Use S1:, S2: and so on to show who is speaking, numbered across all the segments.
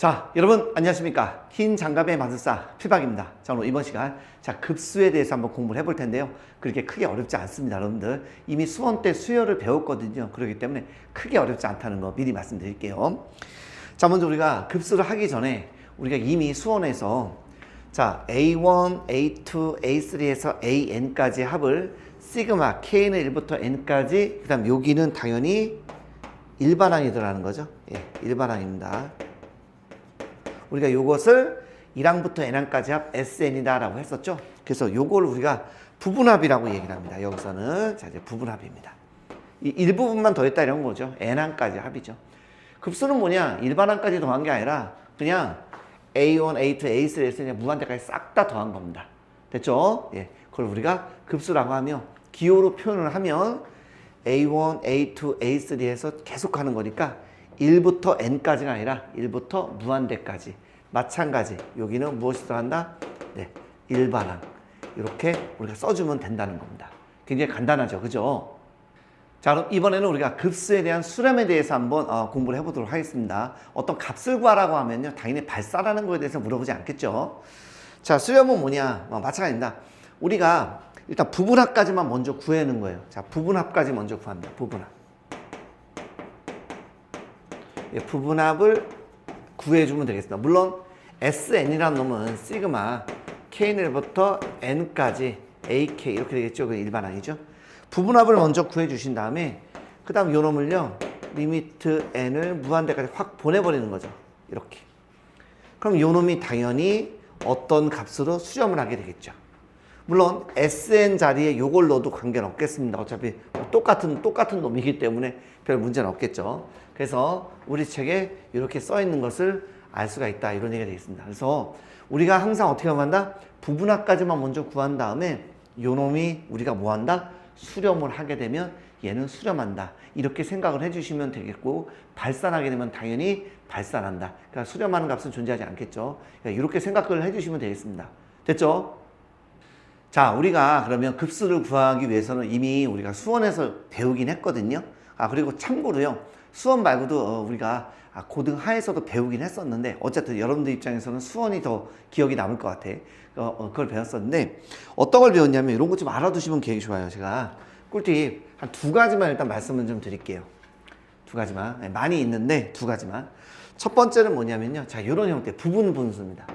S1: 자, 여러분 안녕하십니까? 흰 장갑의 마술사 필박입니다. 자, 오늘 이번 시간 급수에 대해서 한번 공부를 해볼 텐데요. 그렇게 크게 어렵지 않습니다, 여러분들. 이미 수원 때 수열을 배웠거든요. 그렇기 때문에 크게 어렵지 않다는 거 미리 말씀드릴게요. 자, 먼저 우리가 급수를 하기 전에 우리가 이미 수원에서 자, A1, A2, A3에서 AN까지 합을 시그마 K는 1부터 N까지, 그 다음 여기는 당연히 일반항이 들어가는 거죠. 예, 일반항입니다. 우리가 요것을 1항부터 n항까지 합 SN이다 라고 했었죠. 그래서 요걸 우리가 부분합이라고 얘기를 합니다. 여기서는 자, 이제 부분합입니다. 이 일부분만 더했다 이런 거죠. n항까지 합이죠. 급수는 뭐냐? 일반항까지 더한 게 아니라 그냥 A1, A2, A3에서 그냥 무한대까지 싹 다 더한 겁니다. 됐죠? 예. 그걸 우리가 급수라고 하며 기호로 표현을 하면 A1, A2, A3에서 계속 하는 거니까 1부터 n까지가 아니라 1부터 무한대까지 마찬가지 여기는 무엇이 들어간다? 네, 일반항 이렇게 우리가 써주면 된다는 겁니다. 굉장히 간단하죠, 그죠? 자, 그럼 이번에는 우리가 급수에 대한 수렴에 대해서 한번 공부를 해보도록 하겠습니다. 어떤 값을 구하라고 하면요, 당연히 발사라는 거에 대해서 물어보지 않겠죠. 자, 수렴은 뭐냐? 마찬가지입니다. 우리가 일단 부분합까지만 먼저 구해내는 거예요. 자, 부분합까지 먼저 구합니다. 부분합. 예, 부분합을 구해주면 되겠습니다. 물론 SN이라는 놈은 시그마 K1부터 N까지 AK 이렇게 되겠죠. 그 일반항이죠. 부분합을 먼저 구해주신 다음에 그 다음 요 놈을요 리미트 N을 무한대까지 확 보내버리는 거죠. 이렇게. 그럼 요 놈이 당연히 어떤 값으로 수렴을 하게 되겠죠. 물론 SN 자리에 요걸 넣어도 관계는 없겠습니다. 어차피 똑같은 놈이기 때문에 별 문제는 없겠죠. 그래서 우리 책에 이렇게 써 있는 것을 알 수가 있다, 이런 얘기가 되겠습니다. 그래서 우리가 항상 어떻게 하면 한다? 부분합까지만 먼저 구한 다음에 요 놈이 우리가 뭐 한다? 수렴을 하게 되면 얘는 수렴한다, 이렇게 생각을 해주시면 되겠고, 발산하게 되면 당연히 발산한다. 그러니까 수렴하는 값은 존재하지 않겠죠. 그러니까 이렇게 생각을 해주시면 되겠습니다. 됐죠? 자, 우리가 그러면 급수를 구하기 위해서는 이미 우리가 수원에서 배우긴 했거든요. 그리고 참고로요, 수원 말고도 우리가 고등 하에서도 배우긴 했었는데, 어쨌든 여러분들 입장에서는 수원이 더 기억이 남을 것 같아. 그걸 배웠었는데, 어떤 걸 배웠냐면 이런 것 좀 알아두시면 되게 좋아요. 제가 꿀팁 한 두 가지만 일단 말씀을 좀 드릴게요. 두 가지만. 네, 많이 있는데 두 가지만. 첫 번째는 뭐냐면요, 자, 이런 형태 부분 분수입니다.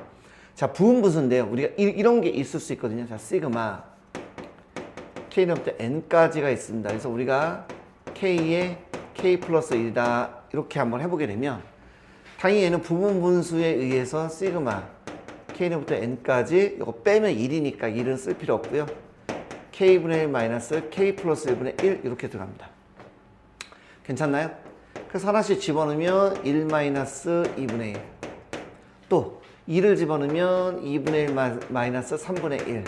S1: 자, 부분 분수인데요, 우리가 이런 게 있을 수 있거든요. 자, 시그마 K부터 N까지가 있습니다. 그래서 우리가 K에 K 플러스 1이다 이렇게 한번 해보게 되면 당연히 얘는 부분 분수에 의해서 시그마 K부터 N까지 이거 빼면 1이니까 1은 쓸 필요 없고요. K분의 1 마이너스 K 플러스 1분의 1 이렇게 들어갑니다. 괜찮나요? 그래서 하나씩 집어넣으면 1 마이너스 2분의 1, 또 2를 집어넣으면 2분의 1 마이너스 3분의 1,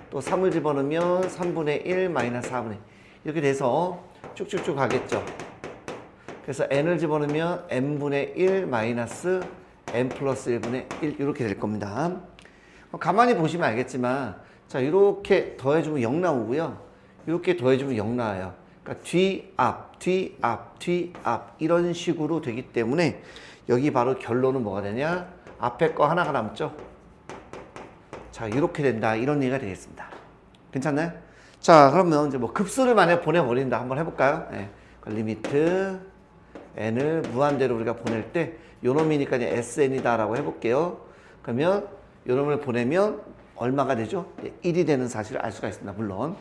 S1: 또 3을 집어넣으면 3분의 1 마이너스 4분의 1 이렇게 돼서 쭉쭉쭉 가겠죠. 그래서 n을 집어넣으면 n분의 1 마이너스 n 플러스 1분의 1 이렇게 될 겁니다. 가만히 보시면 알겠지만, 자, 이렇게 더해주면 0 나오고요, 이렇게 더해주면 0 나와요. 그러니까 뒤앞, 뒤앞, 뒤앞 이런 식으로 되기 때문에 여기 바로 결론은 뭐가 되냐? 앞에 거 하나가 남죠. 자, 이렇게 된다, 이런 얘기가 되겠습니다. 괜찮나요? 자, 그러면 이제 뭐 급수를 만약에 보내버린다 한번 해볼까요? 네. 리미트 n을 무한대로 우리가 보낼 때 요 놈이니까 이제 SN이다 라고 해볼게요. 그러면 요 놈을 보내면 얼마가 되죠? 1이 되는 사실을 알 수가 있습니다, 물론.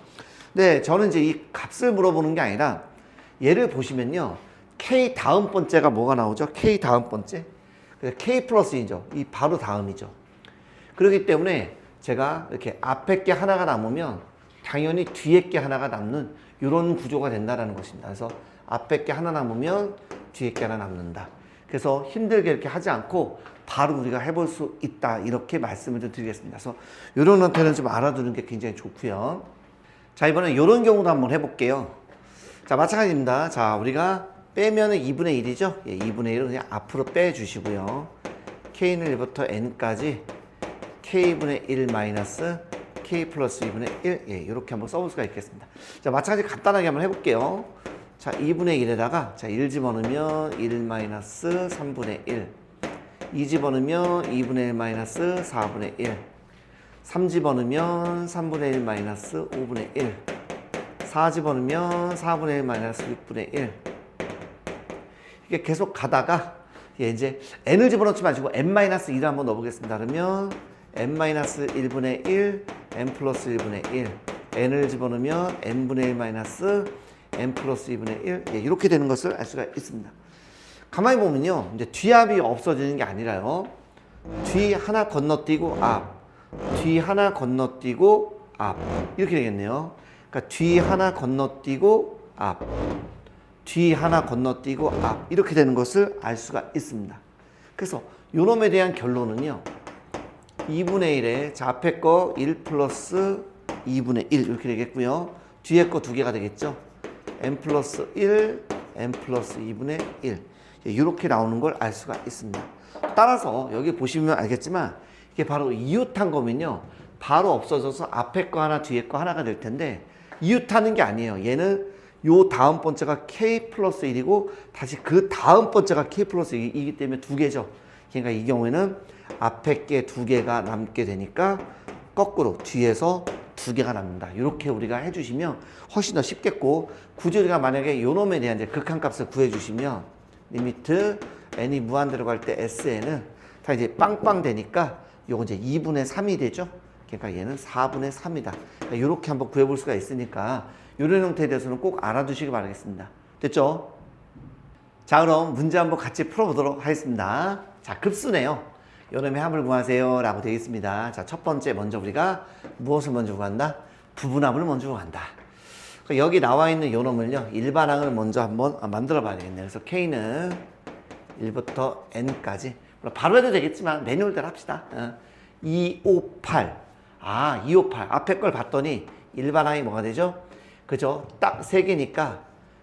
S1: 네, 저는 이제 이 값을 물어보는 게 아니라 얘를 보시면요, K 다음 번째가 뭐가 나오죠? K 다음 번째. 그래서 K 플러스 2죠. 이 바로 다음이죠. 그렇기 때문에 제가 이렇게 앞에 게 하나가 남으면 당연히 뒤에 게 하나가 남는 이런 구조가 된다는 것입니다. 그래서 앞에 게 하나 남으면 뒤에 게 하나 남는다. 그래서 힘들게 이렇게 하지 않고 바로 우리가 해볼 수 있다, 이렇게 말씀을 좀 드리겠습니다. 그래서 이런 형태는 좀 알아두는 게 굉장히 좋고요. 자, 이번엔 이런 경우도 한번 해볼게요. 자, 마찬가지입니다. 자, 우리가 빼면은 2분의 1이죠. 예, 2분의 1을 그냥 앞으로 빼주시고요. K는 1부터 N까지 K분의 1 마이너스 K 플러스 2분의 1, 예, 이렇게 한번 써볼 수가 있겠습니다. 자, 마찬가지 간단하게 한번 해볼게요. 자, 2분의 1에다가 자, 1 집어넣으면 1 마이너스 3분의 1, 2 집어넣으면 2분의 1 마이너스 4분의 1. 3 집어넣으면 3분의 1 마이너스 5분의 1. 4 집어넣으면 4분의 1 마이너스 6분의 1. 이게 계속 가다가 이제 n을 집어넣지 마시고 n-1을 한번 넣어보겠습니다. 그러면 n-1분의 1, n 플러스 1분의 1. n을 집어넣으면 n분의 1 마이너스 n 플러스 2분의 1. 예, 이렇게 되는 것을 알 수가 있습니다. 가만히 보면요. 이제 뒤압이 없어지는 게 아니라요. 뒤 하나 건너뛰고 앞. 뒤 하나 건너뛰고 앞. 이렇게 되겠네요. 그러니까 뒤 하나 건너뛰고 앞. 뒤 하나 건너뛰고 앞. 이렇게 되는 것을 알 수가 있습니다. 그래서 요놈에 대한 결론은요. 2분의 1에 자, 앞에 거 1 플러스 2분의 1 이렇게 되겠고요. 뒤에 거 두 개가 되겠죠. n 플러스 1, n 플러스 2분의 1 이렇게 나오는 걸 알 수가 있습니다. 따라서 여기 보시면 알겠지만 이게 바로 이웃한 거면요. 바로 없어져서 앞에 거 하나 뒤에 거 하나가 될 텐데 이웃하는 게 아니에요. 얘는 요 다음 번째가 k 플러스 1이고 다시 그 다음 번째가 k 플러스 1이기 때문에 두 개죠. 그러니까 이 경우에는 앞에 게 두 개가 남게 되니까 거꾸로 뒤에서 두 개가 남는다. 이렇게 우리가 해주시면 훨씬 더 쉽겠고 굳이 우리가 만약에 요 놈에 대한 이제 극한값을 구해주시면 리미트 n이 무한대로 갈 때 sn은 다 이제 빵빵 되니까 요거 이제 2분의 3이 되죠. 그러니까 얘는 4분의 3이다. 그러니까 이렇게 한번 구해볼 수가 있으니까 이런 형태에 대해서는 꼭 알아두시기 바라겠습니다. 됐죠? 자, 그럼 문제 한번 같이 풀어보도록 하겠습니다. 자, 급수네요. 요놈의 합을 구하세요 라고 되어 있습니다. 자, 첫 번째 먼저 우리가 무엇을 먼저 구한다? 부분합을 먼저 구한다. 여기 나와 있는 요놈을요. 일반항을 먼저 한번 만들어 봐야 되겠네요. 그래서 K는 1부터 N까지 바로 해도 되겠지만 매뉴얼대로 합시다. 258 258 앞에 걸 봤더니 일반항이 뭐가 되죠? 그죠? 딱 3개니까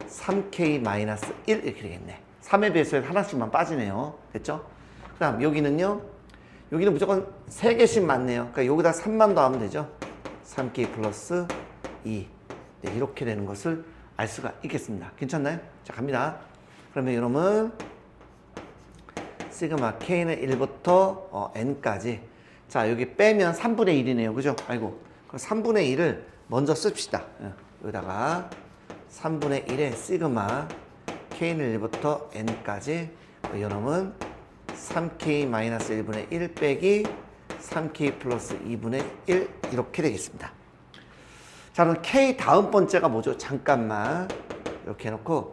S1: 3K-1 이렇게 되겠네. 3의 배수에 하나씩만 빠지네요. 됐죠? 그 다음 여기는요. 여기는 무조건 3개씩 맞네요. 그러니까 여기다 3만 더하면 되죠. 3K 플러스 2 네, 이렇게 되는 것을 알 수가 있겠습니다. 괜찮나요? 자, 갑니다. 그러면 이놈은 시그마 K는 1부터 N까지. 자, 여기 빼면 3분의 1이네요. 그죠? 아이고. 그럼 3분의 1을 먼저 씁시다. 여기다가 3분의 1의 시그마 K는 1부터 N까지. 이놈은 3K-1분의 1 빼기 3K 플러스 2분의 1 이렇게 되겠습니다. 자, 그럼 K 다음 번째가 뭐죠? 잠깐만 이렇게 해놓고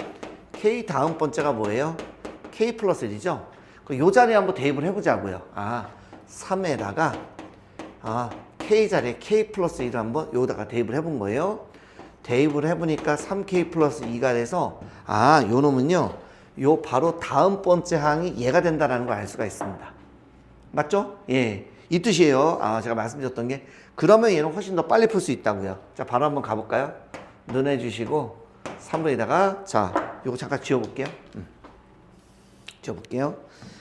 S1: K 다음 번째가 뭐예요? K 플러스 1이죠? 요 자리에 한번 대입을 해보자고요. 3에다가 K 자리에 K 플러스 1을 한번 여기다가 대입을 해본 거예요. 대입을 해보니까 3K 플러스 2가 돼서 요 놈은요 요 바로 다음 번째 항이 얘가 된다는 걸 알 수가 있습니다. 맞죠? 예, 이 뜻이에요. 제가 말씀드렸던 게 그러면 얘는 훨씬 더 빨리 풀 수 있다고요. 자, 바로 한번 가볼까요? 눈해 주시고 3번에다가 자, 요거 잠깐 지워볼게요. 지워볼게요.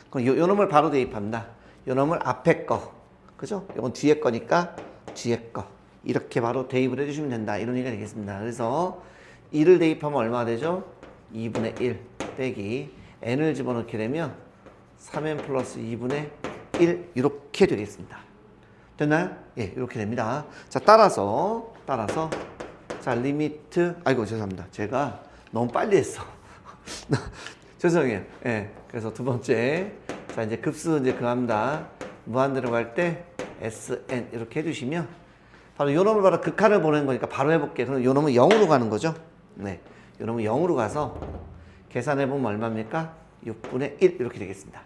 S1: 그럼 요 놈을 바로 대입합니다. 요 놈을 앞에 거, 그죠? 요건 뒤에 거니까 뒤에 거 이렇게 바로 대입을 해주시면 된다. 이런 얘기가 되겠습니다. 그래서 1을 대입하면 얼마가 되죠? 2분의 1 빼기 n을 집어넣게 되면 3n 플러스 2분의 1 이렇게 되겠습니다. 됐나요? 예, 이렇게 됩니다. 자, 따라서 자, 리미트 죄송합니다. 제가 너무 빨리 했어. 죄송해요. 예. 그래서 두 번째. 자, 이제 급수 이제 그합니다. 무한대로 갈 때 Sn 이렇게 해주시면 바로 요 놈을 바로 극한을 보내는 거니까 바로 해볼게요. 그럼 요 놈은 0으로 가는 거죠. 네. 요 놈은 0으로 가서 계산해보면 얼마입니까? 6분의 1 이렇게 되겠습니다.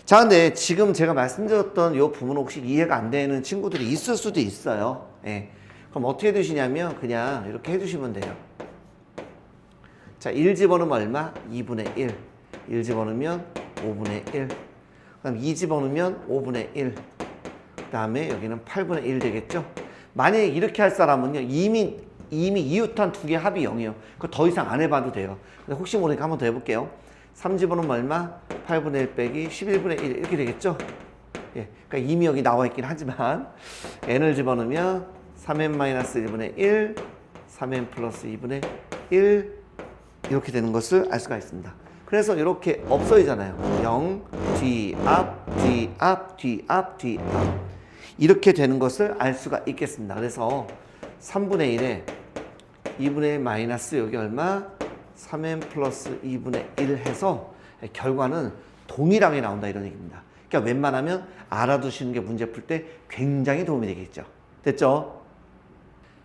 S1: 자, 근데 지금 제가 말씀드렸던 이 부분 혹시 이해가 안 되는 친구들이 있을 수도 있어요. 예. 그럼 어떻게 해주시냐면 그냥 이렇게 해주시면 돼요. 자, 1 집어넣으면 얼마? 2분의 1. 1 집어넣으면 5분의 1. 그다음 2 집어넣으면 5분의 1. 그 다음에 여기는 8분의 1 되겠죠? 만약에 이렇게 할 사람은요. 이미 이웃한 두 개 합이 0이에요. 그거 더 이상 안 해봐도 돼요. 근데 혹시 모르니까 한 번 더 해볼게요. 3 집어넣으면 얼마? 8분의 1 빼기 11분의 1 이렇게 되겠죠? 예, 그러니까 이미 여기 나와 있긴 하지만 n을 집어넣으면 3n-1분의 1, 3n 플러스 2분의 1 이렇게 되는 것을 알 수가 있습니다. 그래서 이렇게 없어지잖아요. 0, 뒤, 앞, 뒤, 앞, 뒤, 앞, 뒤, 앞. 이렇게 되는 것을 알 수가 있겠습니다. 그래서 3분의 1에 2분의 1 마이너스 여기 얼마? 3n 플러스 2분의 1 해서 결과는 동일하게 나온다 이런 얘기입니다. 그러니까 웬만하면 알아두시는 게 문제 풀 때 굉장히 도움이 되겠죠. 됐죠?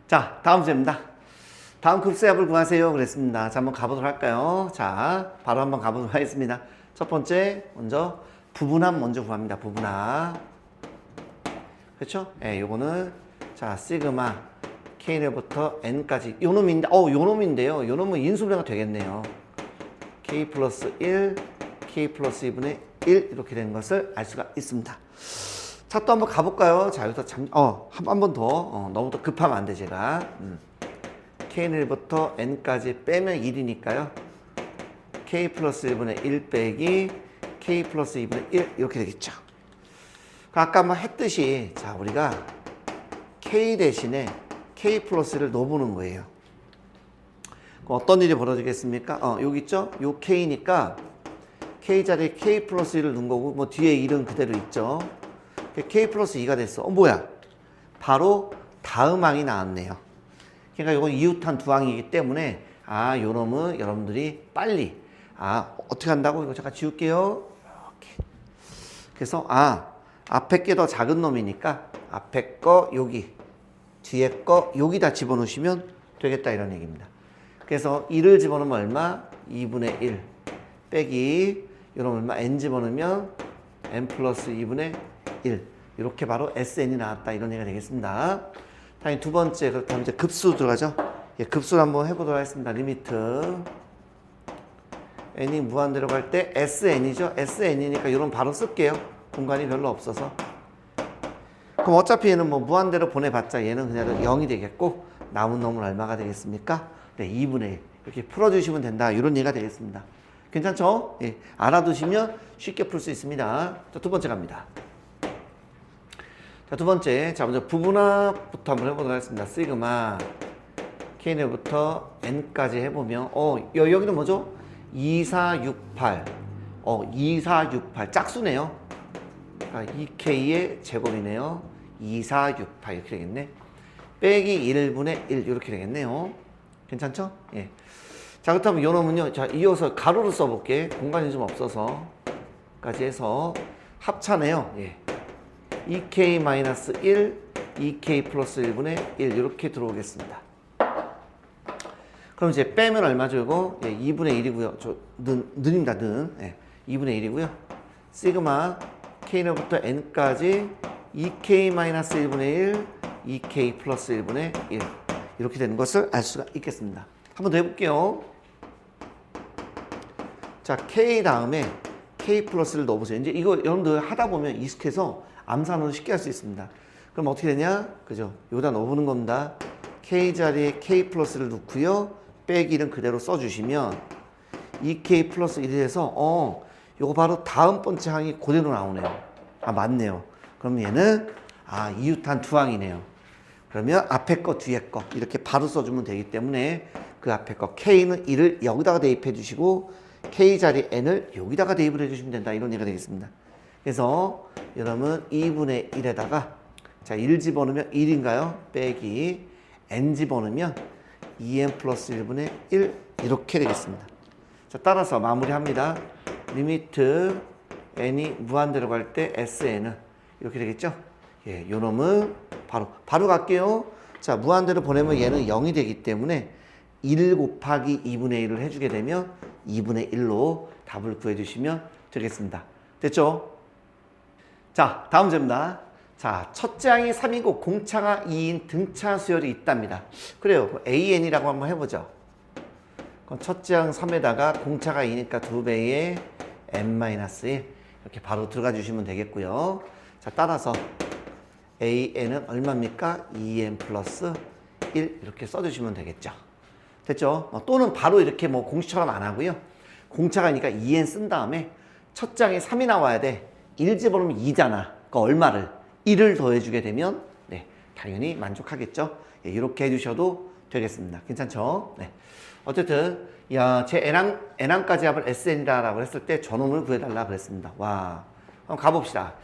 S1: 자, 다음 문제입니다. 다음 급수합을 구하세요 그랬습니다. 자, 한번 가보도록 할까요? 자, 바로 한번 가보도록 하겠습니다. 첫 번째, 먼저 부분합 먼저 구합니다. 부분합. 그렇죠? 예, 요거는 자, 시그마 K부터 N까지 요 놈인데, 요 놈인데요. 요 놈은 인수분해가 되겠네요. K 플러스 1, K 플러스 2분의 1 이렇게 되는 것을 알 수가 있습니다. 자, 또 한번 가볼까요? 자, 여기서 한 번 더, 너무 더 급하면 안 돼, 제가. K1부터 N까지 빼면 1이니까요. K 플러스 1분의 1 빼기 K 플러스 2분의 1 이렇게 되겠죠. 아까 한번 했듯이, 자, 우리가 K 대신에 K 플러스를 넣어보는 거예요. 그럼 어떤 일이 벌어지겠습니까? 여기 있죠? 요 K니까 K 자리에 K 플러스 1을 넣은 거고, 뭐 뒤에 1은 그대로 있죠. K 플러스 2가 됐어. 뭐야? 바로 다음 항이 나왔네요. 그러니까 이건 이웃한 두 항이기 때문에, 요 놈은 여러분들이 빨리, 어떻게 한다고? 이거 잠깐 지울게요. 이렇게. 그래서, 앞에 게 더 작은 놈이니까, 앞에 거 여기, 뒤에 거 여기다 집어넣으시면 되겠다 이런 얘기입니다. 그래서 1을 집어넣으면 얼마? 2분의 1 빼기 이런 얼마? n 집어넣으면 n 플러스 2분의 1 이렇게 바로 SN이 나왔다 이런 얘기가 되겠습니다. 다음에 두 번째, 그렇다면 이제 급수 들어가죠. 예, 급수를 한번 해보도록 하겠습니다. 리미트 n이 무한대로 갈 때 SN이죠. SN이니까 이런 바로 쓸게요. 공간이 별로 없어서. 그럼 어차피 얘는 뭐 무한대로 보내봤자 얘는 그냥 0이 되겠고, 남은 놈은 얼마가 되겠습니까? 네, 2분의 1 이렇게 풀어주시면 된다 이런 얘기가 되겠습니다. 괜찮죠? 예, 알아두시면 쉽게 풀 수 있습니다. 자, 두 번째 갑니다. 자, 두 번째, 자, 먼저 부분합부터 한번 해보도록 하겠습니다. 시그마 K부터 N까지 해보면, 여기는 뭐죠? 2, 4, 6, 8. 2, 4, 6, 8. 짝수네요. 2K의 제곱이네요. 2, 4, 6, 8. 이렇게 되겠네. 빼기 1분의 1. 이렇게 되겠네요. 괜찮죠? 예. 자, 그렇다면 요 놈은요. 자, 이어서 가로로 써볼게. 공간이 좀 없어서. 까지 해서 합차네요. 예. 2K-1, 2K 플러스 1분의 1 이렇게 들어오겠습니다. 그럼 이제 빼면 얼마죠 이거? 예, 2분의 1이고요. 는입니다. 는. 예, 2분의 1이고요. 시그마 K부터 N까지 2K-1분의 1, 2K 플러스 1분의 1 이렇게 되는 것을 알 수가 있겠습니다. 한 번 더 해볼게요. 자, K 다음에 K 플러스를 넣어보세요. 이제 이거 여러분들 하다 보면 익숙해서 암산으로 쉽게 할 수 있습니다. 그럼 어떻게 되냐? 그죠? 여기다 넣어보는 겁니다. K 자리에 K 플러스를 넣고요. 빼기는 그대로 써주시면 2K 플러스 1이 돼서 요거 바로 다음 번째 항이 그대로 나오네요. 맞네요. 그럼 얘는 이웃한 두 항이네요. 그러면 앞에 거 뒤에 거 이렇게 바로 써주면 되기 때문에 그 앞에 거 K는 1을 여기다가 대입해 주시고 K 자리 N을 여기다가 대입을 해주시면 된다 이런 얘기가 되겠습니다. 그래서 여러분 2분의 1에다가 자 1 집어넣으면 1인가요? 빼기 N 집어넣으면 2N 플러스 1분의 1 이렇게 되겠습니다. 자, 따라서 마무리합니다. 리미트 N이 무한대로 갈 때 SN은 이렇게 되겠죠? 예, 요 놈은 바로 갈게요. 자, 무한대로 보내면 얘는 0이 되기 때문에 1 곱하기 2분의 1을 해주게 되면 2분의 1로 답을 구해주시면 되겠습니다. 됐죠? 자, 다음 문제입니다. 자, 첫째 항이 3이고 공차가 2인 등차 수열이 있답니다. 그래요. AN이라고 한번 해보죠. 그럼 첫째 항 3에다가 공차가 2니까 2배의 N-1 이렇게 바로 들어가 주시면 되겠고요. 자, 따라서 AN은 얼마입니까? 2N 플러스 1 이렇게 써주시면 되겠죠. 됐죠? 또는 바로 이렇게 뭐 공식처럼 안 하고요. 공차가니까 2N 쓴 다음에 첫 장에 3이 나와야 돼. 1 집어넣으면 2잖아. 그러니까 얼마를? 1을 더해주게 되면 네, 당연히 만족하겠죠. 예, 이렇게 해주셔도 되겠습니다. 괜찮죠? 네. 어쨌든 야, 제 n항까지 합을 sn이라고 했을 때 저놈을 구해달라 그랬습니다. 와, 한번 가봅시다.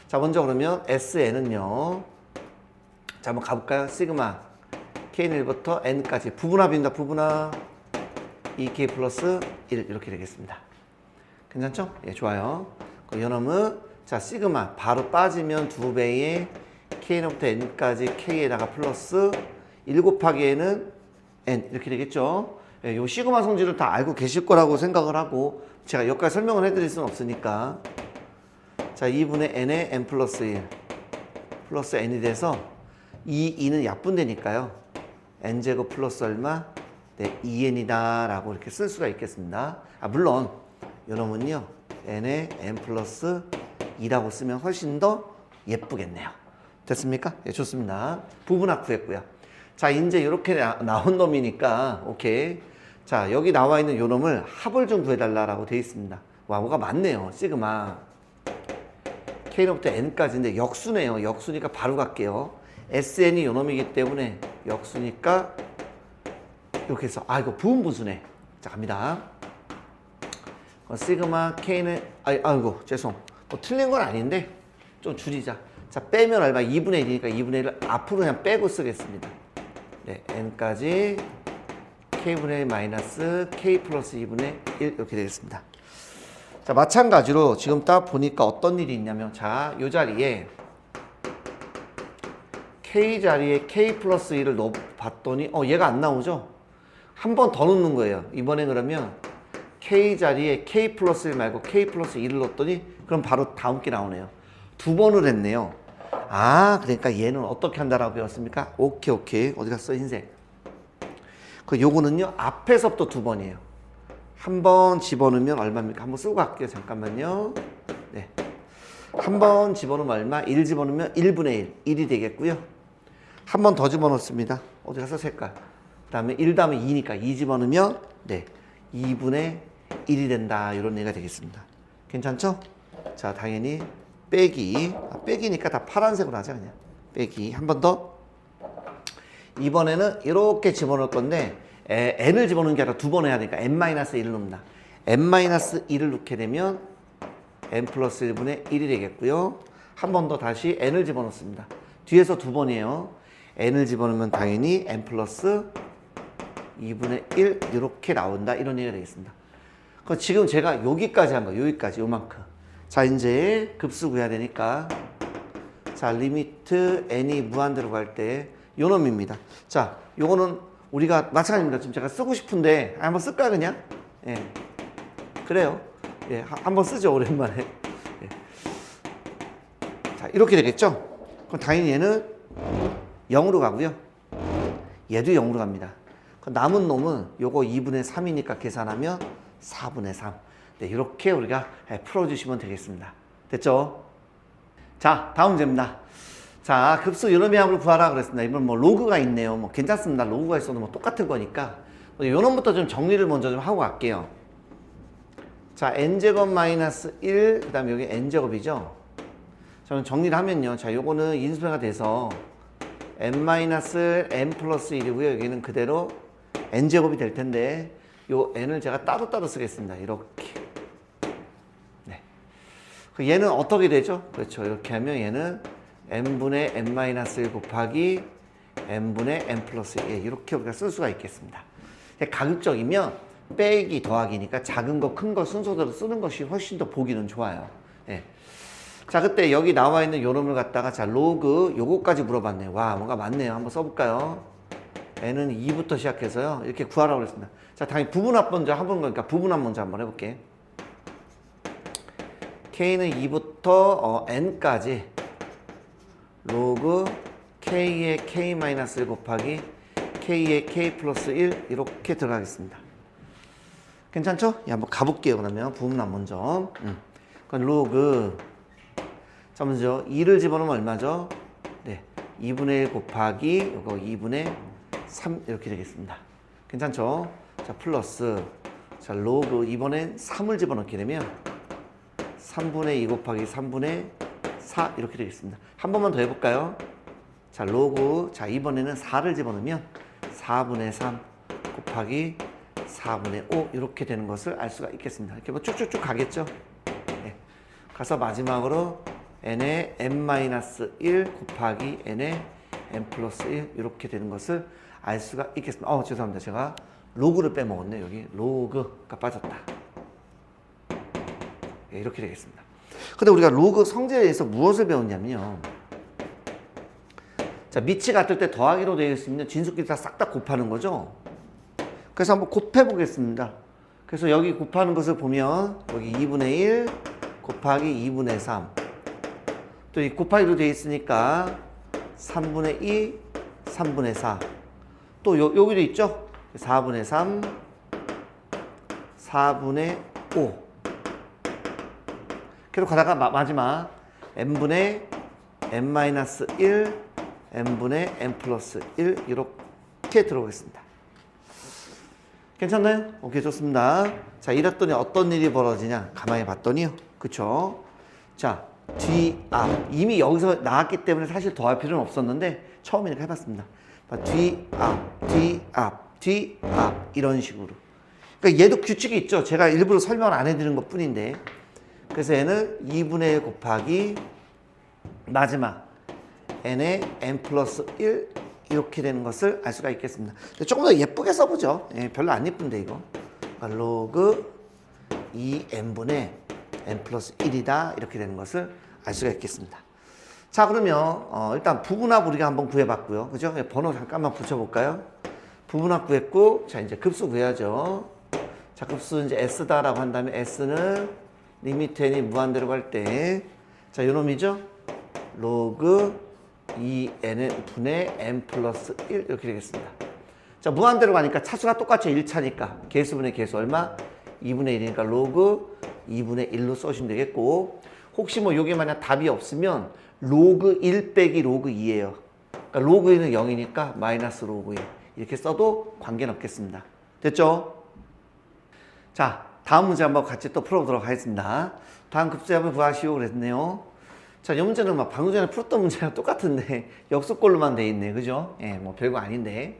S1: 자, 먼저 그러면 sn은요. 자, 한번 가볼까요? 시그마 k는1부터 n까지 부분합입니다. 부분합 2k 플러스 1 이렇게 되겠습니다. 괜찮죠? 예, 좋아요. 그 요놈은 자, 시그마 바로 빠지면 2배의 k부터 n까지 k에다가 플러스 1 곱하기 n은 n 이렇게 되겠죠? 예, 요 시그마 성질을 다 알고 계실 거라고 생각을 하고 제가 여기까지 설명을 해드릴 수는 없으니까 자, 2분의 n에 n 플러스 1 플러스 n이 돼서 이 2는 약분되니까요. n제곱 플러스 얼마? 네, 2n이다 라고 이렇게 쓸 수가 있겠습니다. 아, 물론 요놈은요 n에 n 플러스 2라고 쓰면 훨씬 더 예쁘겠네요. 됐습니까? 예, 좋습니다. 부분합 구했고요. 자, 이제 이렇게 나온 놈이니까 오케이. 자, 여기 나와 있는 요 놈을 합을 좀 구해달라고 되어 있습니다. 와, 뭐가 많네요. 시그마 k로부터 n까지인데 역수네요. 역수니까 바로 갈게요. sn이 요 놈이기 때문에 역수니까 이렇게 해서 아, 이거 부분분수네. 자, 갑니다. 시그마 k는 아이고 죄송. 뭐 틀린 건 아닌데 좀 줄이자. 자, 빼면 얼마? 2분의 1이니까 2분의 1을 앞으로 그냥 빼고 쓰겠습니다. 네, n까지 k분의 1 마이너스 k 플러스 2분의 1 이렇게 되겠습니다. 자, 마찬가지로 지금 딱 보니까 어떤 일이 있냐면 자, 요 자리에 k 자리에 k 플러스 1을 넣어봤더니 얘가 안 나오죠? 한 번 더 넣는 거예요. 이번에 그러면 k 자리에 k 플러스 1 말고 k 플러스 1을 넣었더니 그럼 바로 다음 게 나오네요. 두 번을 했네요. 아, 그러니까 얘는 어떻게 한다라고 배웠습니까? 오케이. 어디 갔어, 흰색? 그 요거는요, 앞에서부터 두 번이에요. 한 번 집어넣으면 얼마입니까? 한번 쓰고 갈게요. 잠깐만요. 네. 한 번 집어넣으면 얼마? 1 집어넣으면 1분의 1. 1이 되겠고요. 한 번 더 집어넣습니다. 어디 가서 색깔. 그 다음에 1 다음에 2니까 2 집어넣으면 네, 2분의 1이 된다. 이런 얘기가 되겠습니다. 괜찮죠? 자, 당연히 빼기니까 다 파란색으로 하자 그냥. 빼기. 한 번 더. 이번에는 이렇게 집어넣을 건데 n을 집어넣는 게 아니라 두 번 해야 되니까 n-1을 넣습니다. n-1을 넣게 되면 n 플러스 1분의 1이 되겠고요. 한 번 더 다시 n을 집어넣습니다. 뒤에서 두 번이에요. n을 집어넣으면 당연히 n 플러스 2분의 1 이렇게 나온다. 이런 얘기가 되겠습니다. 그럼 지금 제가 여기까지 한 거예요. 여기까지 요만큼. 자, 이제 급수 구해야 되니까 자, 리미트 n이 무한대로 갈 때 요 놈입니다. 자, 요거는 우리가 마찬가지입니다. 지금 제가 쓰고 싶은데 한번 쓸까 그냥? 예, 그래요. 예, 한번 쓰죠 오랜만에. 예. 자, 이렇게 되겠죠? 그럼 당연히 얘는 0으로 가고요. 얘도 0으로 갑니다. 남은 놈은 요거 2분의 3이니까 계산하면 4분의 3. 네, 이렇게 우리가 풀어주시면 되겠습니다. 됐죠? 자, 다음 문제입니다. 자, 급수 요놈의 합을 구하라 그랬습니다. 이번 뭐 로그가 있네요. 뭐 괜찮습니다. 로그가 있어도 뭐 똑같은 거니까. 요놈부터 좀 정리를 먼저 좀 하고 갈게요. 자, n제곱 마이너스 1, 그 다음에 여기 n제곱이죠. 저는 정리를 하면요. 자, 요거는 인수분해가 돼서 n 마이너스 n 플러스 1이고요. 여기는 그대로 n제곱이 될 텐데 요 n을 제가 따로따로 쓰겠습니다. 이렇게. 네. 얘는 어떻게 되죠? 그렇죠. 이렇게 하면 얘는 n분의 n-1 곱하기 n분의 n 플러스 1 이렇게 우리가 쓸 수가 있겠습니다. 가급적이면 빼기 더하기니까 작은 거 큰 거 순서대로 쓰는 것이 훨씬 더 보기는 좋아요. 네. 자, 그때 여기 나와 있는 요 놈을 갖다가 자, 로그 요거까지 물어봤네요. 와, 뭔가 많네요. 한번 써볼까요? n은 2부터 시작해서요. 이렇게 구하라고 그랬습니다. 자, 당연히 부분합 먼저 해본 거니까 부분합 먼저 한번 해볼게. k는 2부터 n까지 로그 k의 k-1 곱하기 k의 k 플러스 1 이렇게 들어가겠습니다. 괜찮죠? 예, 한번 가볼게요. 그러면 부분합 먼저. 그럼 로그 자, 먼저 2를 집어넣으면 얼마죠? 네, 2분의 1 곱하기 이거 2분의 3 이렇게 되겠습니다. 괜찮죠? 자, 플러스 자, 로그 이번엔 3을 집어넣게 되면 3분의 2 곱하기 3분의 4 이렇게 되겠습니다. 한 번만 더 해볼까요? 자, 로그 자, 이번에는 4를 집어넣으면 4분의 3 곱하기 4분의 5 이렇게 되는 것을 알 수가 있겠습니다. 이렇게 뭐 쭉쭉쭉 가겠죠. 네. 가서 마지막으로 n의 n-1 곱하기 n의 n 플러스 1 이렇게 되는 것을 알 수가 있겠습니다. 죄송합니다. 제가 로그를 빼먹었네. 여기 로그가 빠졌다. 네, 이렇게 되겠습니다. 근데 우리가 로그 성질에 대해서 무엇을 배웠냐면요. 자, 밑이 같을 때 더하기로 되어 있으면 진수끼리 다 싹 다 곱하는 거죠. 그래서 한번 곱해 보겠습니다. 그래서 여기 곱하는 것을 보면 여기 2분의 1 곱하기 2분의 3. 또 이 곱하기로 되어 있으니까 3분의 2, 3분의 4. 또 여기도 있죠. 4분의 3, 4분의 5. 계속 가다가 마지막 n분의 n-1, n분의 n 플러스 1 이렇게 들어오겠습니다. 괜찮나요? 오케이, 좋습니다. 자, 이랬더니 어떤 일이 벌어지냐? 가만히 봤더니요. 그쵸? 자, 뒤, 앞. 이미 여기서 나왔기 때문에 사실 더할 필요는 없었는데 처음이니까 해봤습니다. 뒤, 앞, 뒤, 앞, 뒤, 앞. 이런 식으로. 그러니까 얘도 규칙이 있죠. 제가 일부러 설명을 안 해드리는 것 뿐인데. 그래서 얘는 2분의 1 곱하기 마지막 n의 n 플러스 1 이렇게 되는 것을 알 수가 있겠습니다. 조금 더 예쁘게 써보죠. 별로 안 예쁜데 이거. 그러니까 로그 2n분의 n 플러스 1이다 이렇게 되는 것을 알 수가 있겠습니다. 자, 그러면 일단 부분합 우리가 한번 구해봤고요. 그죠? 번호 잠깐만 붙여볼까요? 부분합 구했고, 자, 이제 급수 구해야죠. 자, 급수 이제 s다라고 한다면 s는 리미트 n이 무한대로 갈 때, 자, 요 놈이죠? 로그 2n은 분의 n 플러스 1 이렇게 되겠습니다. 자, 무한대로 가니까 차수가 똑같이 1차니까 개수분의 개수 얼마? 2분의 1이니까 로그 2분의 1로 써주시면 되겠고, 혹시 뭐 요게 만약 답이 없으면 로그 1 빼기 로그 2예요. 그러니까 로그 1은 0이니까 마이너스 로그 1 이렇게 써도 관계는 없겠습니다. 됐죠? 자, 다음 문제 한번 같이 또 풀어보도록 하겠습니다. 다음 급수에 한번 구하시오 그랬네요. 자, 이 문제는 막 방금 전에 풀었던 문제랑 똑같은데 역수꼴로만 돼 있네. 그죠? 뭐 별거 아닌데.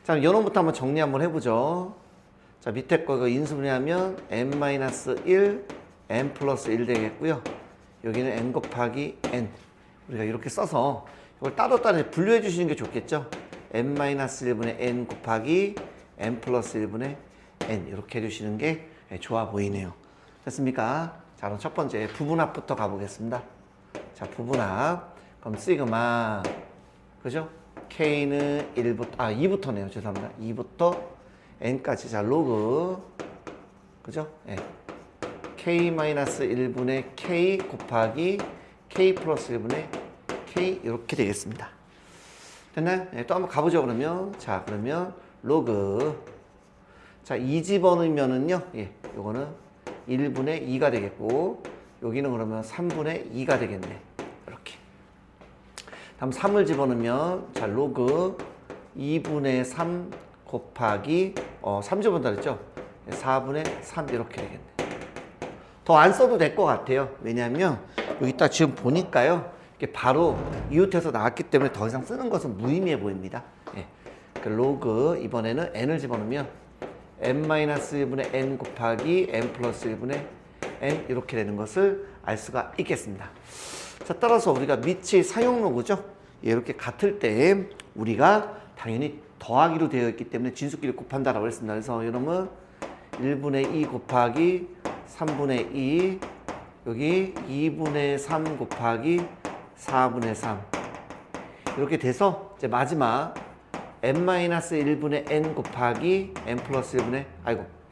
S1: 자, 요놈부터 한번 정리 한번 해보죠. 자, 밑에 거 이거 인수분해하면 n-1, n 플러스 1 되겠고요. 여기는 n 곱하기 n. 우리가 이렇게 써서 이걸 따로따로 분류해 주시는 게 좋겠죠? n-1분의 n 곱하기 n 플러스 1분의 n 이렇게 해주시는 게 좋아 보이네요. 됐습니까? 자, 그럼 첫 번째 부분합부터 가보겠습니다. 자, 부분합. 그럼 시그마, 그죠? K는 2부터네요. 죄송합니다. 2부터 N까지. 자, 로그, 그죠? K-1분의 K 곱하기 K 플러스 1분의 K 이렇게 되겠습니다. 됐나요? 또 한번 가보죠, 그러면. 자, 그러면 로그. 자, 2 집어넣으면은요, 요거는 1분의 2가 되겠고, 여기는 그러면 3분의 2가 되겠네. 이렇게. 다음 3을 집어넣으면, 자, 로그 2분의 3 곱하기, 3 집어넣는다 그랬죠? 4분의 3 이렇게 되겠네. 더 안 써도 될 것 같아요. 왜냐하면, 여기 딱 지금 보니까요, 이게 바로 이웃에서 나왔기 때문에 더 이상 쓰는 것은 무의미해 보입니다. 그 로그, 이번에는 n을 집어넣으면, n-1분의 n 곱하기 n 플러스 1분의 n 이렇게 되는 것을 알 수가 있겠습니다. 자, 따라서 우리가 밑이 사용로그죠. 이렇게 같을 때 우리가 당연히 더하기로 되어 있기 때문에 진수끼리 곱한다라고 했습니다. 그래서 이놈은 1분의 2 곱하기 3분의 2 여기 2분의 3 곱하기 4분의 3 이렇게 돼서 이제 마지막 n-1분의 n 곱하기 n 플러스 1분의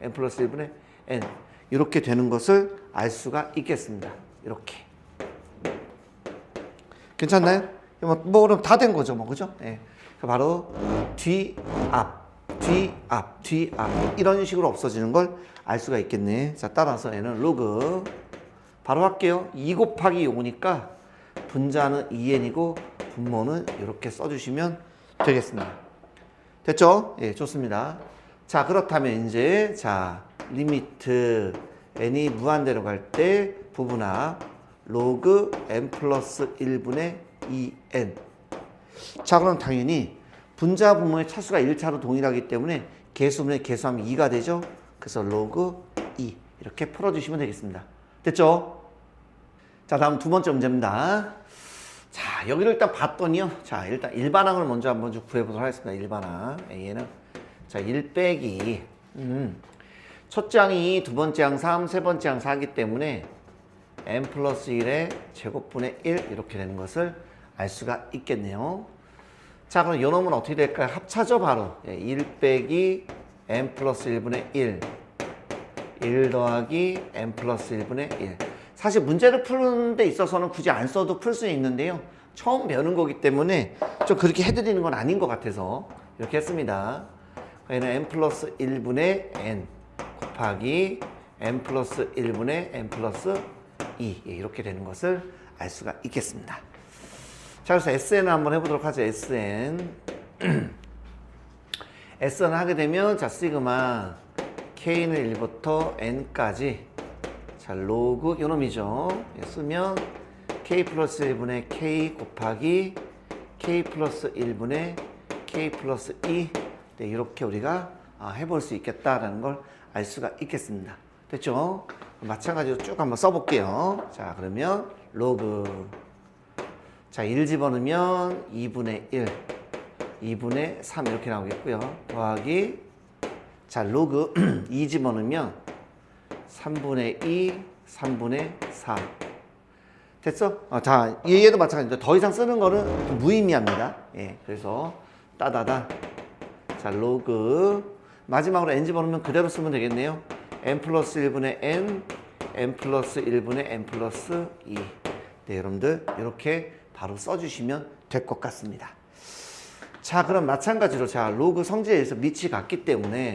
S1: n 플러스 1분의 n 이렇게 되는 것을 알 수가 있겠습니다. 이렇게. 괜찮나요? 뭐 그럼 다 된 거죠, 뭐 그죠? 바로 뒤, 앞, 뒤, 앞, 뒤, 앞 이런 식으로 없어지는 걸 알 수가 있겠네. 자, 따라서 얘는 로그 바로 할게요. 2 곱하기 5니까 분자는 2n이고 분모는 이렇게 써주시면 되겠습니다. 됐죠? 좋습니다. 자, 그렇다면 이제 자 리미트 n이 무한대로 갈 때 부분합 로그 n 플러스 1분의 2n. 자, 그럼 당연히 분자 분모의 차수가 1차로 동일하기 때문에 개수분의 개수하면 2가 되죠. 그래서 로그 2 이렇게 풀어주시면 되겠습니다. 됐죠? 자, 다음 두 번째 문제입니다. 자, 여기를 일단 봤더니요. 자, 일단 일반항을 먼저 한번 좀 구해보도록 하겠습니다. 일반항 A에는 자, 1 빼기 첫째 항이 두 번째 항 3, 세 번째 항 4이기 때문에 n 플러스 1의 제곱분의 1 이렇게 되는 것을 알 수가 있겠네요. 자, 그럼 요 놈은 어떻게 될까요? 합차죠, 바로. 1 빼기 n 플러스 1분의 1 더하기 n 플러스 1분의 1. 사실 문제를 푸는 데 있어서는 굳이 안 써도 풀 수 있는데요. 처음 배우는 거기 때문에 좀 그렇게 해드리는 건 아닌 것 같아서 이렇게 했습니다. 얘는 n 플러스 1분의 n 곱하기 n 플러스 1분의 n 플러스 2 이렇게 되는 것을 알 수가 있겠습니다. 자, 그래서 SN을 한번 해보도록 하죠. SN SN을 하게 되면 자, 시그마 K는 1부터 N까지 자, 로그 요놈이죠. 쓰면 K 플러스 1분의 K 곱하기 K 플러스 1분의 K 플러스 2 네, 이렇게 우리가 해볼 수 있겠다라는 걸 알 수가 있겠습니다. 됐죠? 마찬가지로 쭉 한번 써볼게요. 자, 그러면 로그 자, 1 집어넣으면 2분의 1 2분의 3 이렇게 나오겠고요. 더하기 자, 로그 2 집어넣으면 3분의 2 3분의 4 됐어? 자, 얘도 마찬가지입니다. 더 이상 쓰는 거는 무의미합니다. 예, 그래서 따다다 자, 로그 마지막으로 n 집어넣으면 그대로 쓰면 되겠네요. n 플러스 1분의 n n 플러스 1분의 n 플러스 2 네, 여러분들 이렇게 바로 써주시면 될 것 같습니다. 자, 그럼 마찬가지로 자, 로그 성질에 의해서 밑이 같기 때문에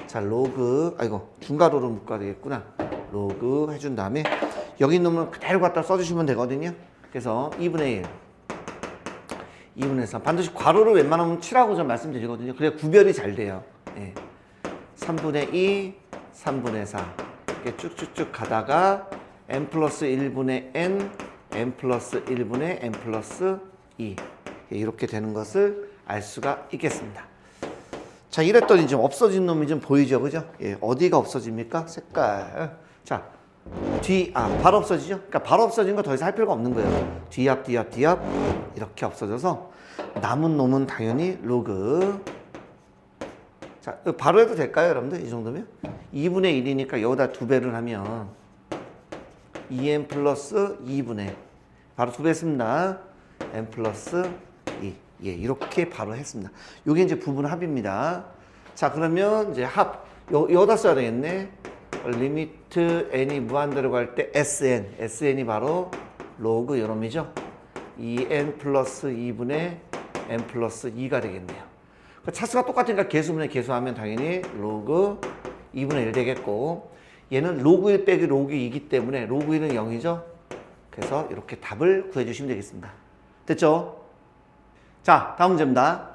S1: 자, 로그 중괄호로 묶어야 되겠구나. 로그 해준 다음에 여기 있는 놈을 그대로 갖다 써주시면 되거든요. 그래서 2분의 1 2분의 3 반드시 괄호를 웬만하면 치라고 좀 말씀드리거든요. 그래야 구별이 잘 돼요. 예. 3분의 2 3분의 4 이렇게 쭉쭉쭉 가다가 n 플러스 1분의 n n 플러스 1분의 n 플러스 2 이렇게 되는 것을 알 수가 있겠습니다. 자, 이랬더니 좀 없어진 놈이 좀 보이죠, 그죠? 예, 어디가 없어집니까? 색깔. 자, 바로 없어지죠? 그러니까 바로 없어진 거 더 이상 할 필요가 없는 거예요. 뒤앞 이렇게 없어져서 남은 놈은 당연히 로그. 자, 바로 해도 될까요, 여러분들? 이 정도면? 2분의 1이니까 여기다 2배를 하면 2n 플러스 2분의 바로 2배 했습니다. n 플러스 2. 예, 이렇게 바로 했습니다. 이게 이제 부분합입니다. 자, 그러면 이제 여기다 써야 되겠네. 리미트 n이 무한대로 갈 때 SN이 바로 로그 요놈이죠. 2n 플러스 2분의 n 플러스 2가 되겠네요. 차수가 똑같으니까 개수분의 개수하면 당연히 로그 2분의 1 되겠고 얘는 로그 1 빼기 로그 2이기 때문에 로그 1은 0이죠. 그래서 이렇게 답을 구해주시면 되겠습니다. 됐죠? 자, 다음 문제입니다.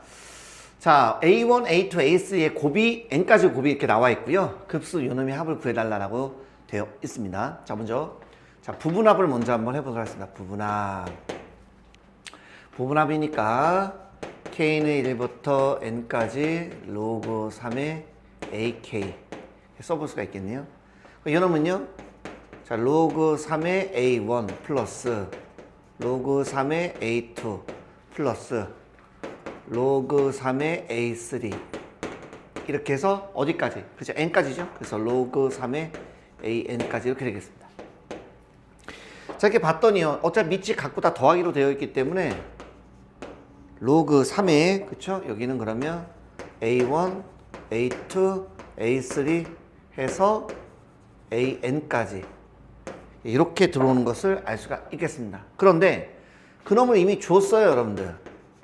S1: 자, A1, A2, A3의 곱이 n까지 곱이 이렇게 나와 있고요. 급수 요놈의 합을 구해달라고 되어 있습니다. 자, 먼저 자, 부분합을 먼저 한번 해보도록 하겠습니다. 부분합이니까 K는 1부터 N까지 로그 3의 AK 써볼 수가 있겠네요. 요놈은요. 자, 로그 3의 A1 플러스 로그 3의 A2 플러스 로그 3의 A3 이렇게 해서 어디까지? 그죠? N까지죠? 그래서 로그 3의 AN까지 이렇게 되겠습니다. 자, 이렇게 봤더니요. 어차피 밑이 각고 다 더하기로 되어 있기 때문에 로그 3의 그쵸? 여기는 그러면 A1, A2, A3 해서 AN까지 이렇게 들어오는 것을 알 수가 있겠습니다. 그런데 그놈을 이미 줬어요, 여러분들.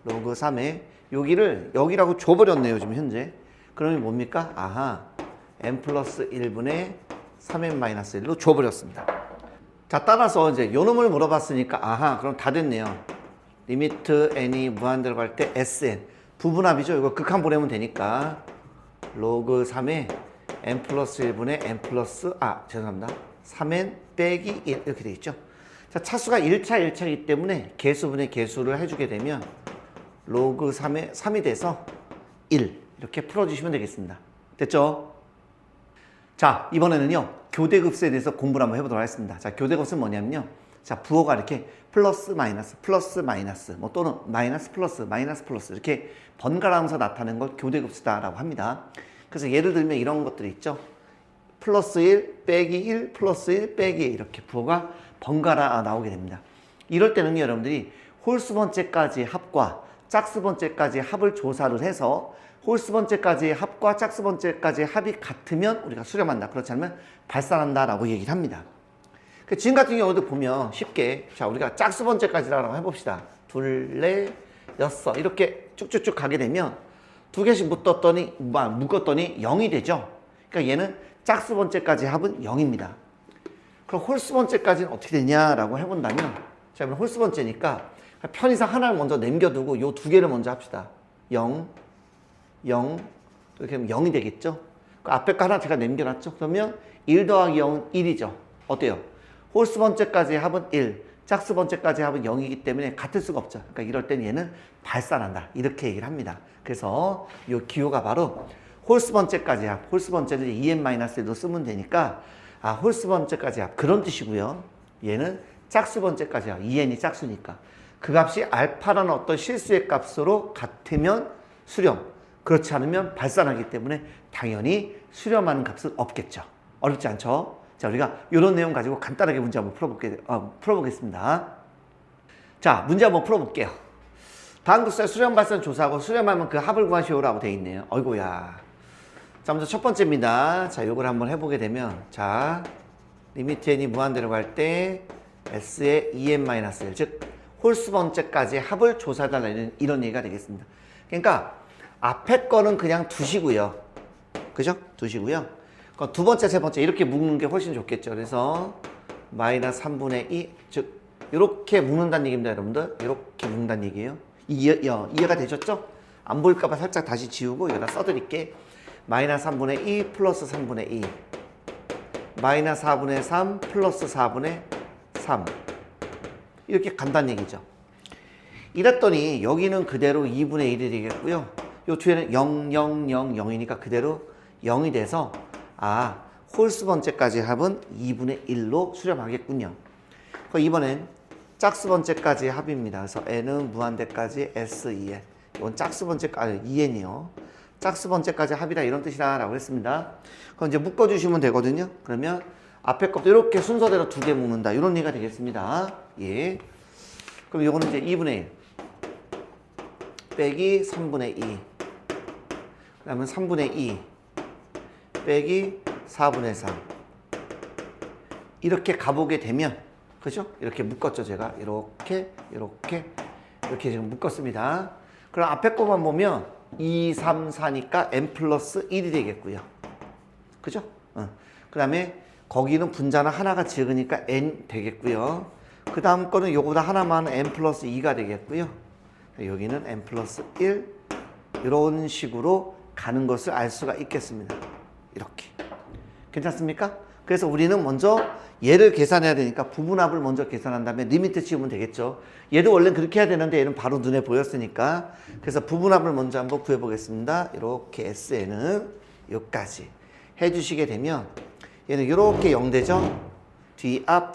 S1: 로그 3에 여기를 여기라고 줘버렸네요, 지금 현재. 그러면 뭡니까? 아하, n 플러스 1분의 3n 마이너스 1로 줘버렸습니다. 자, 따라서 이제 요 놈을 물어봤으니까 아하, 그럼 다 됐네요. 리미트 n이 무한대로 갈 때 SN 부분합이죠. 이거 극한 보내면 되니까 로그 3에 n 플러스 1분의 n 플러스 죄송합니다. 3n 빼기 1 이렇게 되어 있죠. 자, 차수가 1차이기 때문에 개수분의 개수를 해주게 되면 로그 3에 3이 돼서 1 이렇게 풀어주시면 되겠습니다. 됐죠? 자, 이번에는요, 교대급수에 대해서 공부를 한번 해보도록 하겠습니다. 자, 교대급수는 뭐냐면요. 자, 부호가 이렇게 플러스 마이너스, 뭐 또는 마이너스 플러스 이렇게 번갈아가면서 나타내는 걸 교대급수다라고 합니다. 그래서 예를 들면 이런 것들이 있죠. 플러스 1 빼기 1 플러스 1 빼기 1 이렇게 부호가 번갈아 나오게 됩니다. 이럴 때는요, 여러분들이 홀수 번째까지 합과 짝수 번째까지 합을 조사를 해서 홀수 번째까지 합과 짝수 번째까지 합이 같으면 우리가 수렴한다. 그렇지 않으면 발산한다라고 얘기를 합니다. 지금 같은 경우도 보면 쉽게 자 우리가 짝수 번째까지라고 해봅시다. 둘, 넷, 여섯 이렇게 쭉쭉쭉 가게 되면 두 개씩 묶었더니 0이 되죠. 그러니까 얘는 짝수 번째까지 합은 0입니다. 그럼 홀수 번째까지는 어떻게 되냐라고 해본다면 자 그럼 홀수 번째니까 편의상 하나를 먼저 남겨두고 요 두 개를 먼저 합시다. 0, 0 이렇게 하면 0이 되겠죠. 그 앞에 거 하나 제가 남겨놨죠. 그러면 1 더하기 0은 1이죠. 어때요? 홀수 번째까지 합은 1, 짝수 번째까지 합은 0이기 때문에 같을 수가 없죠. 그러니까 이럴 땐 얘는 발산한다. 이렇게 얘기를 합니다. 그래서 이 기호가 바로 홀수 번째까지 합, 홀수 번째는 2n-1로 쓰면 되니까 홀수 번째까지 합 그런 뜻이고요. 얘는 짝수 번째까지 합, 2n이 짝수니까 그 값이 알파라는 어떤 실수의 값으로 같으면 수렴, 그렇지 않으면 발산하기 때문에 당연히 수렴하는 값은 없겠죠. 어렵지 않죠? 자, 우리가 이런 내용 가지고 간단하게 문제 한번 풀어보겠습니다. 자, 문제 한번 풀어볼게요. 다음 글쎄 수렴 발산 조사하고 수렴하면 그 합을 구하시오라고 되어 있네요. 어이구야. 자, 먼저 첫 번째입니다. 자, 요걸 한번 해보게 되면 자, 리미트 n이 무한대로 갈 때 s의 2n-1, 즉 홀수 번째까지 합을 조사해달라는 이런 얘기가 되겠습니다. 그러니까 앞에 거는 그냥 두시고요. 그죠? 두시고요. 두 번째, 세 번째 이렇게 묶는 게 훨씬 좋겠죠. 그래서 마이너스 3분의 2, 즉 이렇게 묶는다는 얘기입니다, 여러분들. 이렇게 묶는다는 얘기예요. 이해가 되셨죠? 안 보일까 봐 살짝 다시 지우고 여기다 써드릴게. 마이너스 3분의 2 플러스 3분의 2 마이너스 4분의 3 플러스 4분의 3 이렇게 간다는 얘기죠. 이랬더니 여기는 그대로 2분의 1이 되겠고요. 요 뒤에는 0, 0, 0, 0이니까 그대로 0이 돼서 홀수 번째까지 합은 2분의 1로 수렴하겠군요. 이번엔 짝수 번째까지 합입니다. 그래서 n은 무한대까지 s2n. 이건 짝수 번째까지 2n이요. 짝수 번째까지 합이다 이런 뜻이라고 했습니다. 그럼 이제 묶어주시면 되거든요. 그러면 앞에 것도 이렇게 순서대로 두 개 묶는다. 이런 얘기가 되겠습니다. 예. 그럼 이거는 이제 2분의 1 빼기 3분의 2 그다음에 3분의 2 빼기 4분의 3 이렇게 가보게 되면 그죠? 이렇게 묶었죠 제가 이렇게 지금 묶었습니다. 그럼 앞에 거만 보면 2, 3, 4니까 n 플러스 1이 되겠고요. 그죠? 그 다음에 거기는 분자는 하나가 적으니까 n 되겠고요. 그 다음 거는 요거보다 하나만 n 플러스 2가 되겠고요. 여기는 n 플러스 1 이런 식으로 가는 것을 알 수가 있겠습니다. 이렇게. 괜찮습니까? 그래서 우리는 먼저 얘를 계산해야 되니까 부분합을 먼저 계산한 다음에 리미트 치우면 되겠죠. 얘도 원래 그렇게 해야 되는데 얘는 바로 눈에 보였으니까 그래서 부분합을 먼저 한번 구해보겠습니다. 이렇게 SN은 여기까지 해주시게 되면 얘는 이렇게 0 되죠. 뒤앞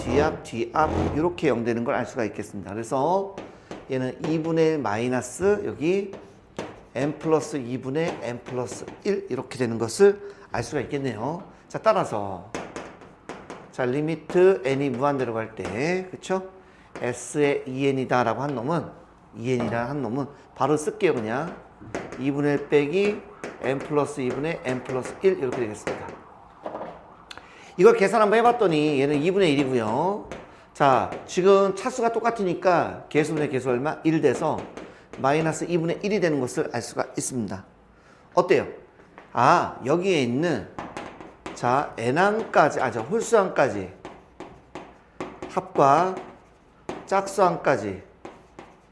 S1: 이렇게 0 되는 걸 알 수가 있겠습니다. 그래서 얘는 2분의 1 마이너스 여기 n 플러스 2분의 n 플러스 1 이렇게 되는 것을 알 수가 있겠네요. 자, 따라서 자, 리미트 n이 무한대로 갈 때 그쵸? s의 2n이다 라고 한 놈은 바로 쓸게요. 그냥 2분의 1 빼기 n 플러스 2분의 n 플러스 1 이렇게 되겠습니다. 이걸 계산 한번 해봤더니 얘는 2분의 1이고요. 자, 지금 차수가 똑같으니까 개수분의 개수 얼마? 1 돼서 마이너스 2분의 1이 되는 것을 알 수가 있습니다. 어때요? 여기에 있는 자, n항까지, 홀수항까지 합과 짝수항까지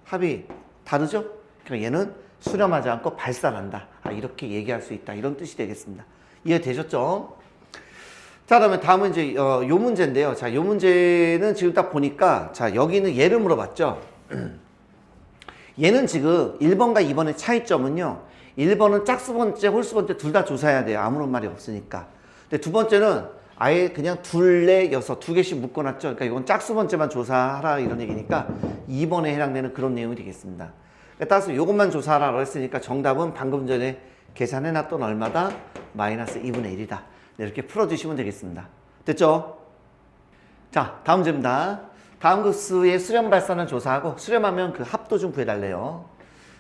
S1: 합이 다르죠? 그러니까 얘는 수렴하지 않고 발산한다. 이렇게 얘기할 수 있다. 이런 뜻이 되겠습니다. 이해되셨죠? 자, 그다음에 다음은 이제 요 문제인데요. 자, 요 문제는 지금 딱 보니까 자, 여기는 얘를 물어봤죠. 얘는 지금 1번과 2번의 차이점은요. 1번은 짝수 번째, 홀수 번째 둘 다 조사해야 돼요. 아무런 말이 없으니까. 근데 두 번째는 아예 그냥 둘, 넷, 여섯 두 개씩 묶어놨죠. 그러니까 이건 짝수 번째만 조사하라 이런 얘기니까 2번에 해당되는 그런 내용이 되겠습니다. 그러니까 따라서 이것만 조사하라고 했으니까 정답은 방금 전에 계산해놨던 얼마다? 마이너스 2분의 1이다. 이렇게 풀어주시면 되겠습니다. 됐죠? 자, 다음 문제입니다. 다음 급수의 수렴 발산을 조사하고 수렴하면 그 합도 좀 구해달래요.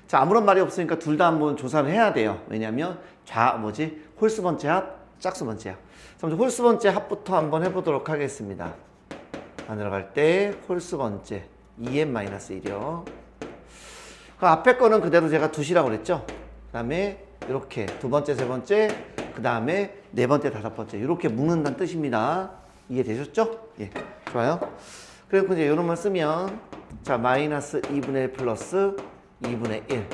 S1: 자, 아무런 말이 없으니까 둘 다 한번 조사를 해야 돼요. 왜냐하면 홀수 번째 합, 짝수 번째 합. 자, 먼저 홀수 번째 합부터 한번 해보도록 하겠습니다. 안으로 갈 때 홀수 번째 2n-1이요. 그 앞에 거는 그대로 제가 두시라고 그랬죠. 그 다음에 이렇게 두 번째, 세 번째, 그 다음에 네 번째, 다섯 번째 이렇게 묶는다는 뜻입니다. 이해되셨죠? 예, 좋아요. 그리고 이제 이런 걸 쓰면 자 마이너스 2분의 1 플러스 2분의 1.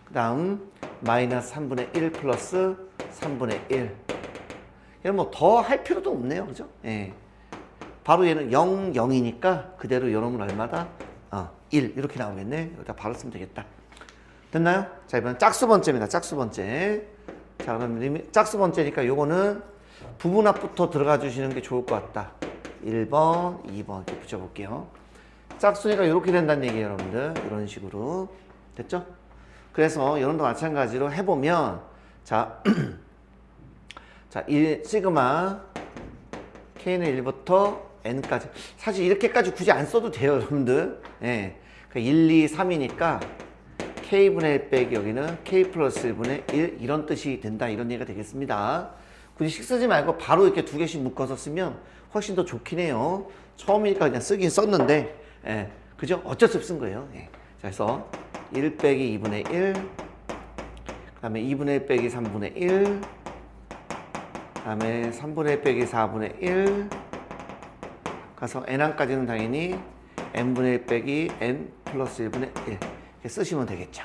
S1: 그 다음 마이너스 3분의 1 플러스 3분의 1. 얘는 뭐 더 할 필요도 없네요, 그죠? 예. 바로 얘는 0, 0이니까 그대로 이놈은 얼마다? 1 이렇게 나오겠네. 여기다 바로 쓰면 되겠다. 됐나요? 자, 이번엔 짝수 번째입니다. 짝수 번째. 자, 그럼 짝수 번째니까 요거는 부분합부터 들어가 주시는 게 좋을 것 같다. 1번, 2번 이렇게 붙여볼게요. 짝수니까 이렇게 된다는 얘기예요, 여러분들. 이런 식으로. 됐죠? 그래서 이런도 마찬가지로 해보면 자, 자, 시그마 k는 1부터 n까지 사실 이렇게까지 굳이 안 써도 돼요, 여러분들. 예. 그러니까 1, 2, 3이니까 k분의 1 빼기 여기는 k 플러스 1분의 1 이런 뜻이 된다 이런 얘기가 되겠습니다. 굳이 식 쓰지 말고 바로 이렇게 두 개씩 묶어서 쓰면 훨씬 더 좋긴 해요. 처음이니까 그냥 쓰긴 썼는데 예, 그죠? 어쩔 수 없은 거예요. 예. 자, 그래서 1 빼기 2분의 1 그 다음에 2분의 1 빼기 3분의 1 그 다음에 3분의 1 빼기 4분의 1 가서 n항까지는 당연히 n분의 1 빼기 n 플러스 1분의 1 이렇게 쓰시면 되겠죠.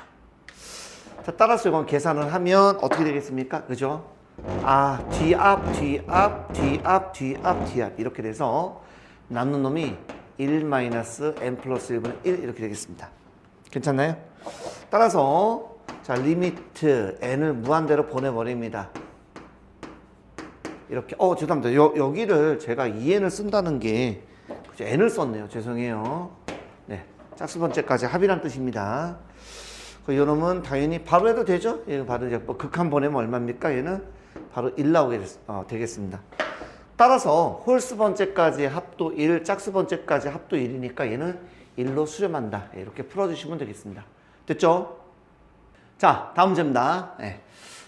S1: 자, 따라서 이건 계산을 하면 어떻게 되겠습니까? 그죠? 뒤앞, 뒤앞, 뒤앞, 뒤앞, 뒤앞 이렇게 돼서 남는 놈이 1-n 플러스 1분의 1 이렇게 되겠습니다. 괜찮나요? 따라서 자 리미트 n을 무한대로 보내버립니다. 이렇게 죄송합니다. 여기를 제가 2n을 쓴다는 게 그죠? n을 썼네요. 죄송해요. 네, 짝수 번째까지 합이란 뜻입니다. 요놈은 당연히 바로 해도 되죠? 얘는 바로 이제 극한 보내면 얼마입니까? 얘는 바로 1 나오게 되겠습니다. 따라서 홀수 번째까지 합도 1, 짝수 번째까지 합도 1이니까 얘는 1로 수렴한다. 이렇게 풀어주시면 되겠습니다. 됐죠? 자, 다음 문제입니다. 네.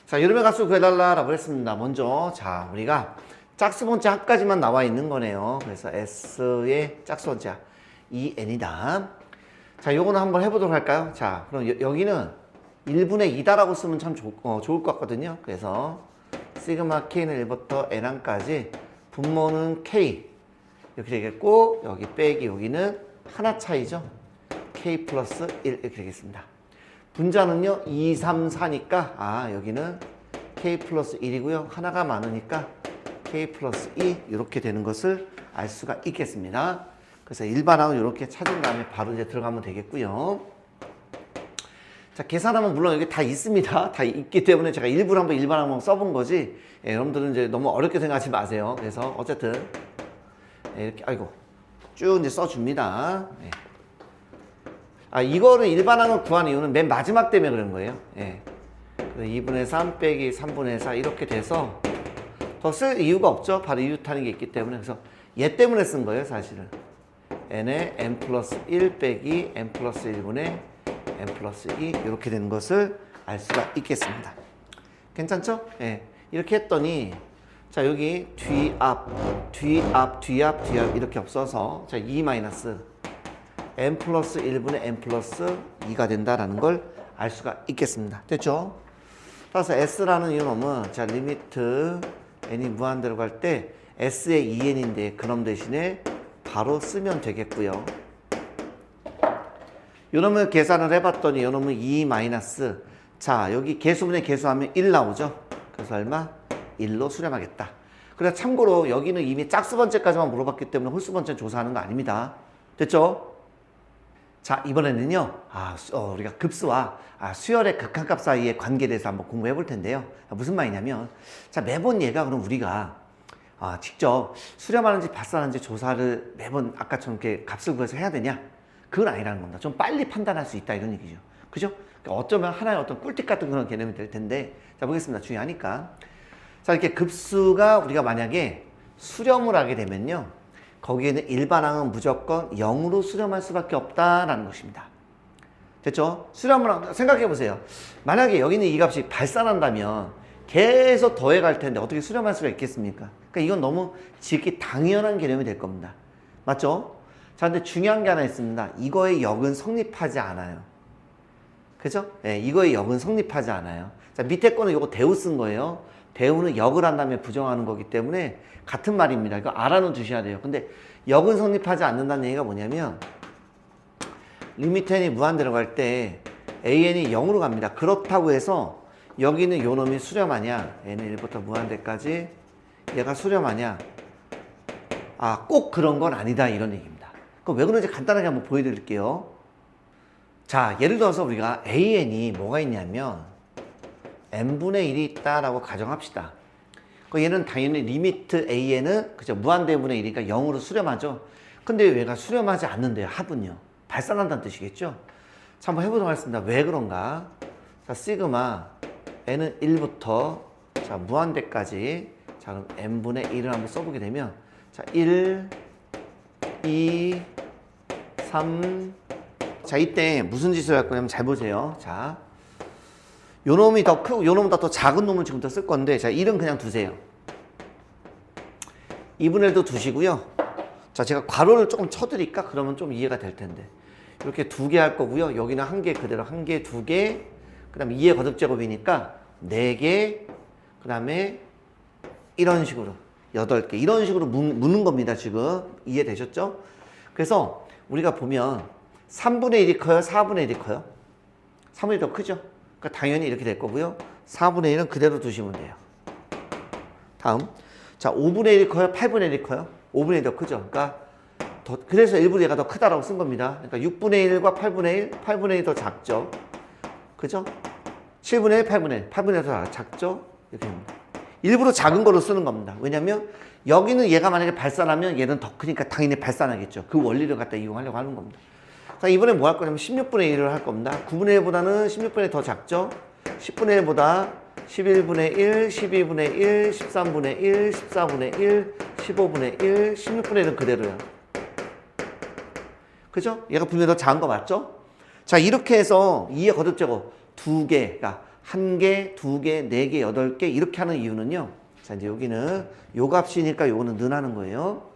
S1: 자, 여름의 값을 구해달라고 했습니다. 먼저, 자, 우리가 짝수 번째 합까지만 나와 있는 거네요. 그래서 S의 짝수 번째 합 2n이다. 자, 요거는 한번 해보도록 할까요? 자, 그럼 여기는 1분의 2다라고 쓰면 참 좋을 것 같거든요. 그래서 시그마 k는 1부터 n항까지 분모는 k 이렇게 되겠고 여기 빼기 여기는 하나 차이죠. k 플러스 1 이렇게 되겠습니다. 분자는요 2, 3, 4니까 여기는 k 플러스 1이고요. 하나가 많으니까 k 플러스 2 이렇게 되는 것을 알 수가 있겠습니다. 그래서 일반항은 이렇게 찾은 다음에 바로 이제 들어가면 되겠고요. 자, 계산하면 물론 여기 다 있습니다. 다 있기 때문에 제가 일부러 한번 일반항만 써본 거지. 예, 여러분들은 이제 너무 어렵게 생각하지 마세요. 그래서 어쨌든 이렇게 쭉 이제 써줍니다. 예. 이거는 일반항을 구하는 이유는 맨 마지막 때문에 그런 거예요. 예. 2분의 3 빼기 3분의 4 이렇게 돼서 더 쓸 이유가 없죠. 바로 이웃하는 게 있기 때문에. 그래서 얘 때문에 쓴 거예요, 사실은. n에 n 플러스 1 빼기 n 플러스 1분의 n 플러스 2 이렇게 되는 것을 알 수가 있겠습니다. 괜찮죠? 예. 이렇게 했더니 자 여기 뒤앞 이렇게 없어서 자 2 마이너스 n 플러스 1분의 n 플러스 2가 된다라는 걸 알 수가 있겠습니다. 됐죠? 따라서 s라는 이 놈은 자 리미트 n이 무한대로 갈 때 s의 2n인데 그놈 대신에 바로 쓰면 되겠고요. 요놈을 계산을 해봤더니 요놈은 2 마이너스 자 여기 개수분의 개수하면 1 나오죠. 그래서 얼마? 1로 수렴하겠다. 그래서 참고로 여기는 이미 짝수 번째까지만 물어봤기 때문에 홀수 번째 조사하는 거 아닙니다. 됐죠? 자, 이번에는요, 우리가 급수와 수열의 극한값 사이의 관계에 대해서 한번 공부해 볼 텐데요. 무슨 말이냐면, 자, 매번 얘가 그럼 우리가 직접 수렴하는지 발산하는지 조사를 매번 아까처럼 이렇게 값을 구해서 해야 되냐? 그건 아니라는 겁니다. 좀 빨리 판단할 수 있다 이런 얘기죠. 그죠? 그러니까 어쩌면 하나의 어떤 꿀팁 같은 그런 개념이 될 텐데, 자, 보겠습니다. 중요하니까. 자, 이렇게 급수가 우리가 만약에 수렴을 하게 되면요, 거기에는 일반항은 무조건 0으로 수렴할 수밖에 없다라는 것입니다. 됐죠? 수렴을 생각해 보세요. 만약에 여기는 이 값이 발산한다면 계속 더해갈 텐데 어떻게 수렴할 수가 있겠습니까? 그러니까 이건 너무 지극히 당연한 개념이 될 겁니다. 맞죠? 자, 근데 중요한 게 하나 있습니다. 이거의 역은 성립하지 않아요. 그죠? 네, 이거의 역은 성립하지 않아요. 자, 밑에 거는 이거 대우 쓴 거예요. 대우는 역을 한 다음에 부정하는 거기 때문에 같은 말입니다. 이거 알아는 두셔야 돼요. 근데 역은 성립하지 않는다는 얘기가 뭐냐면 리미트 n이 무한대로 갈 때 an이 0으로 갑니다. 그렇다고 해서 여기는 요 놈이 수렴하냐, n은 1부터 무한대까지 얘가 수렴하냐, 꼭 그런 건 아니다 이런 얘기입니다. 그럼 왜 그런지 간단하게 한번 보여드릴게요. 자, 예를 들어서 우리가 an이 뭐가 있냐면 n분의 1이 있다라고 가정합시다. 얘는 당연히 리미트 an은 그죠, 무한대분의 1이니까 0으로 수렴하죠. 근데 얘가 수렴하지 않는데요. 합은요. 발산한다는 뜻이겠죠. 자, 한번 해보도록 하겠습니다. 왜 그런가? 자, 시그마 n은 1부터 자, 무한대까지, 자, 그럼 n분의 1을 한번 써보게 되면, 자, 1, 2, 3. 자, 이때 무슨 짓을 할 거냐면 잘 보세요. 자, 요 놈이 더 크고 요 놈보다 더 작은 놈을 지금부터 쓸 건데, 자, 1은 그냥 두세요. 2분의 1도 두시고요. 자, 제가 괄호를 조금 쳐드릴까? 그러면 좀 이해가 될 텐데. 이렇게 2개 할 거고요. 여기는 1개 그대로 1개, 2개, 그 다음에 2의 거듭제곱이니까 4개, 그 다음에 이런 식으로 8개. 이런 식으로 무는 겁니다. 지금 이해되셨죠? 그래서 우리가 보면 3분의 1이 커요? 4분의 1이 커요? 3분의 1이 더 크죠? 그러니까 당연히 이렇게 될 거고요. 4분의 1은 그대로 두시면 돼요. 다음. 자, 5분의 1이 커요? 8분의 1이 커요? 5분의 1이 더 크죠? 그러니까 그래서 1분의 1가 더 크다라고 쓴 겁니다. 그러니까 6분의 1과 8분의 1, 8분의 1이 더 작죠? 그죠? 7분의 1, 8분의 1, 8분의 1이 더 작죠? 이렇게 됩니다. 일부러 작은 걸로 쓰는 겁니다. 왜냐면 여기는 얘가 만약에 발산하면 얘는 더 크니까 당연히 발산하겠죠. 그 원리를 갖다 이용하려고 하는 겁니다. 자, 이번에 뭐 할 거냐면 16분의 1을 할 겁니다. 9분의 1보다는 16분의 1 더 작죠? 10분의 1보다 11분의 1, 12분의 1, 13분의 1, 14분의 1, 15분의 1, 16분의 1은 그대로요. 그죠? 얘가 분명히 더 작은 거 맞죠? 자, 이렇게 해서 2의 거듭제곱 2개, 그러니까 1개, 2개, 4개, 8개 이렇게 하는 이유는요. 자, 이제 여기는 요 값이니까 요거는 는하는 거예요.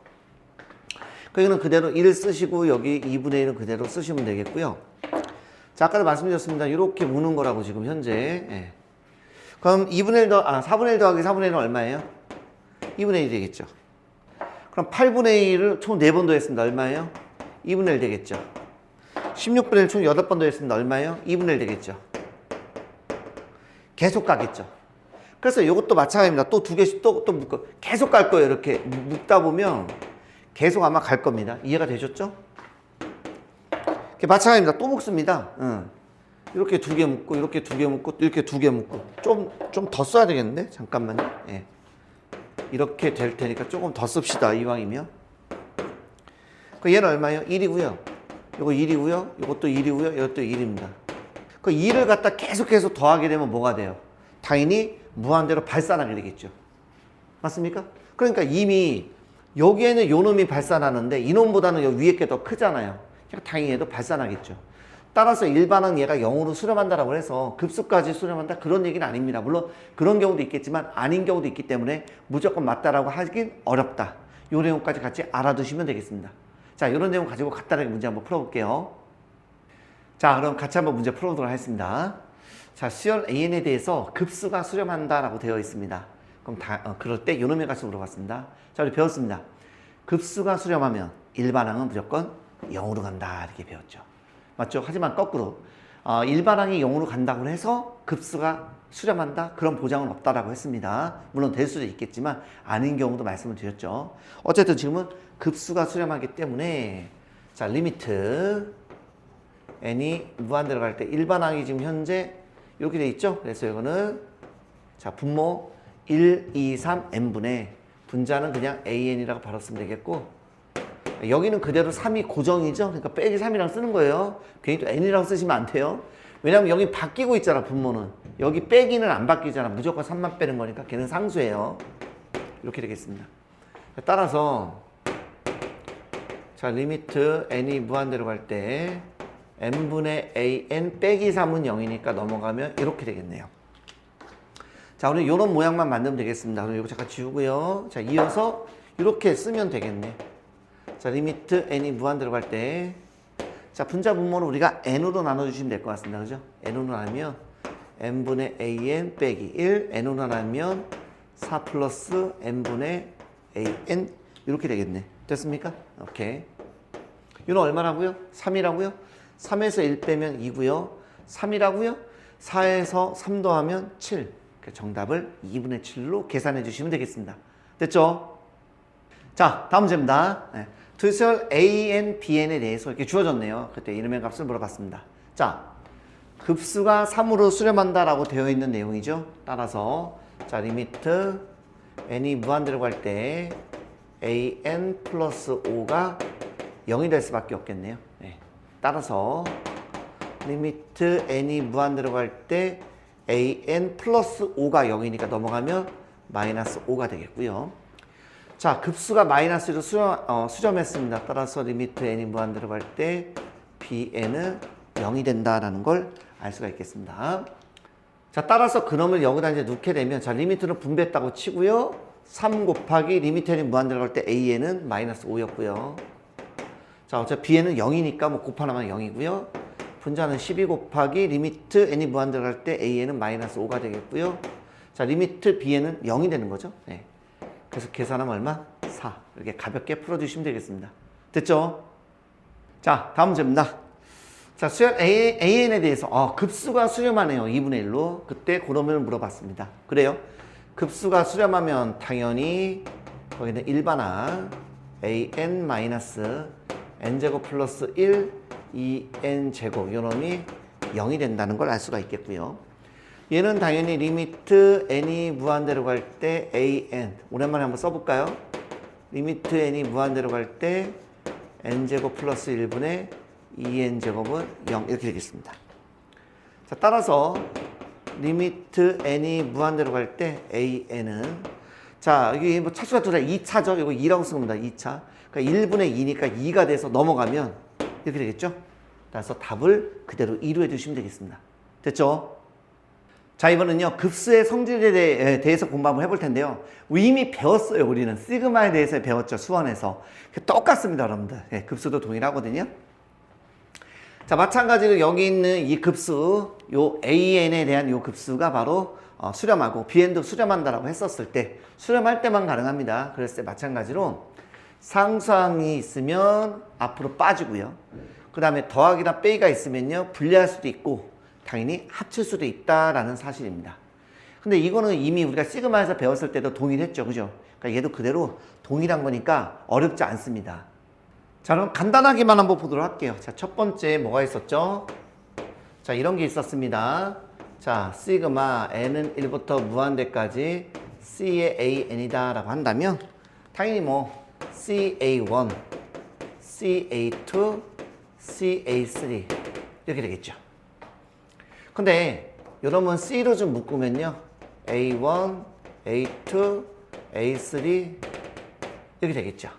S1: 여기는 그대로 1을 쓰시고 여기 2분의 1은 그대로 쓰시면 되겠고요. 자, 아까도 말씀드렸습니다. 이렇게 무는 거라고 지금 현재. 예. 그럼 4분의 1 더하기 4분의 1은 얼마예요? 2분의 1이 되겠죠. 그럼 8분의 1을 총 4번 더했습니다. 얼마예요? 2분의 1 되겠죠. 16분의 1 총 8번 더했습니다. 얼마예요? 2분의 1 되겠죠. 계속 가겠죠. 그래서 이것도 마찬가지입니다. 또 2개씩 또 묶어. 계속 갈 거예요. 이렇게 묶다 보면 계속 아마 갈 겁니다. 이해가 되셨죠? 마찬가지입니다. 또 묶습니다. 이렇게 2개 묶고, 이렇게 2개 묶고, 이렇게 2개 묶고. 좀 더 써야 되겠는데? 잠깐만요. 예. 이렇게 될 테니까 조금 더 씁시다. 이왕이면. 얘는 얼마예요? 1이고요. 요거 1이고요. 요것도 1이고요. 이것도 1입니다. 그 2를 갖다 계속해서 더하게 되면 뭐가 돼요? 당연히 무한대로 발산하게 되겠죠. 맞습니까? 그러니까 이미 여기에는 요 놈이 발산하는데 이놈보다는 요 위에 게 더 크잖아요. 그러니까 당연히 얘도 발산하겠죠. 따라서 일반은 얘가 0으로 수렴한다라고 해서 급수까지 수렴한다 그런 얘기는 아닙니다. 물론 그런 경우도 있겠지만 아닌 경우도 있기 때문에 무조건 맞다라고 하긴 어렵다. 요 내용까지 같이 알아두시면 되겠습니다. 자, 이런 내용 가지고 간단하게 문제 한번 풀어볼게요. 자, 그럼 같이 한번 문제 풀어보도록 하겠습니다. 자, 수열 AN에 대해서 급수가 수렴한다라고 되어 있습니다. 그럼 그럴 때 요놈의 값을 물어봤습니다. 자, 우리 배웠습니다. 급수가 수렴하면 일반항은 무조건 0으로 간다 이렇게 배웠죠. 맞죠? 하지만 거꾸로 일반항이 0으로 간다고 해서 급수가 수렴한다? 그런 보장은 없다라고 했습니다. 물론 될 수도 있겠지만 아닌 경우도 말씀을 드렸죠. 어쨌든 지금은 급수가 수렴하기 때문에 자, 리미트 n이 무한대로 갈 때 일반항이 지금 현재 이렇게 돼 있죠? 그래서 이거는 자 분모 1, 2, 3 n분의 분자는 그냥 an이라고 바로 쓰면 되겠고 여기는 그대로 3이 고정이죠? 그러니까 빼기 3이랑 쓰는 거예요. 괜히 또 n이라고 쓰시면 안 돼요. 왜냐면 여기 바뀌고 있잖아, 분모는. 여기 빼기는 안 바뀌잖아. 무조건 3만 빼는 거니까 걔는 상수예요. 이렇게 되겠습니다. 따라서 자 리미트 n이 무한대로 갈 때 n분의 an 빼기 3은 0이니까 넘어가면 이렇게 되겠네요. 자, 우리 이런 모양만 만들면 되겠습니다. 그럼 이거 잠깐 지우고요. 자, 이어서 이렇게 쓰면 되겠네. 자, 리미트 n이 무한대로 갈 때 자, 분자 분모는 우리가 n으로 나눠주시면 될 것 같습니다. 그죠? n으로 나누면 n분의 an 빼기 1, n으로 나누면 4 플러스 n분의 an 이렇게 되겠네. 됐습니까? 오케이. 이건 얼마라고요? 3이라고요? 3에서 1 빼면 2고요. 3이라고요? 4에서 3 더하면 7. 정답을 2분의 7로 계산해 주시면 되겠습니다. 됐죠? 자, 다음 문제입니다. 네. 투시얼 AN, BN에 대해서 이렇게 주어졌네요. 그때 이름의 값을 물어봤습니다. 자, 급수가 3으로 수렴한다라고 되어 있는 내용이죠. 따라서 자, 리미트 n이 무한대로 갈 때 an 플러스 5가 0이 될 수밖에 없겠네요. 네. 따라서 리미트 n이 무한대로 갈 때 an 플러스 5가 0이니까 넘어가면 마이너스 5가 되겠고요. 자, 급수가 마이너스로 수렴했습니다. 따라서 리미트 n이 무한대로 갈 때 bn은 0이 된다라는 걸 알 수가 있겠습니다. 자, 따라서 그놈을 여기다 이제 넣게 되면 자, 리미트는 분배했다고 치고요. 3 곱하기 리미트 n이 무한대로 갈 때 an은 마이너스 5였고요. 자, 어차피 bn은 0이니까 뭐 곱하나만 0이고요. 분자는 12 곱하기 리미트 n이 무한대로 갈 때 an은 마이너스 5가 되겠고요. 자, 리미트 bn은 0이 되는 거죠. 네. 그래서 계산하면 얼마? 4. 이렇게 가볍게 풀어주시면 되겠습니다. 됐죠? 자, 다음 문제입니다. 자, 수렴 an에 대해서 급수가 수렴하네요. 2분의 1로. 그때 그러면 물어봤습니다. 그래요? 급수가 수렴하면 당연히 거기는 일반항 an 마이너스 n제곱 플러스 1 2n제곱 요놈이 0이 된다는 걸 알 수가 있겠고요. 얘는 당연히 리미트 n이 무한대로 갈 때 an 오랜만에 한번 써볼까요? 리미트 n이 무한대로 갈 때 n제곱 플러스 1분의 2n제곱은 0 이렇게 되겠습니다. 자, 따라서 리미트 n이 무한대로 갈 때 an은 자, 여기 뭐 차수가 둘 다 2차죠. 이거 2라고 쓴 겁니다. 2차. 그러니까 1분의 2니까 2가 돼서 넘어가면 이렇게 되겠죠? 따라서 답을 그대로 2로 해주시면 되겠습니다. 됐죠? 자, 이번은요, 급수의 성질에 대해서 공부 한번 해볼 텐데요. 이미 배웠어요, 우리는. 시그마에 대해서 배웠죠, 수원에서. 똑같습니다, 여러분들. 네, 급수도 동일하거든요. 자, 마찬가지로 여기 있는 이 급수, 요 AN에 대한 요 급수가 바로 수렴하고 BN도 수렴한다라고 했었을 때, 수렴할 때만 가능합니다. 그랬을 때 마찬가지로 상수항이 있으면 앞으로 빠지고요. 그 다음에 더하기나 빼기가 있으면요, 분리할 수도 있고, 당연히 합칠 수도 있다라는 사실입니다. 근데 이거는 이미 우리가 시그마에서 배웠을 때도 동일했죠. 그죠? 그러니까 얘도 그대로 동일한 거니까 어렵지 않습니다. 자, 그럼 간단하게만 한번 보도록 할게요. 자, 첫 번째 뭐가 있었죠? 자, 이런 게 있었습니다. 자, 시그마 n은 1부터 무한대까지 c의 an이다 라고 한다면 당연히 뭐 ca1, ca2, ca3 이렇게 되겠죠. 근데 여러분 C로 좀 묶으면요 A1, A2, A3 이렇게 되겠죠.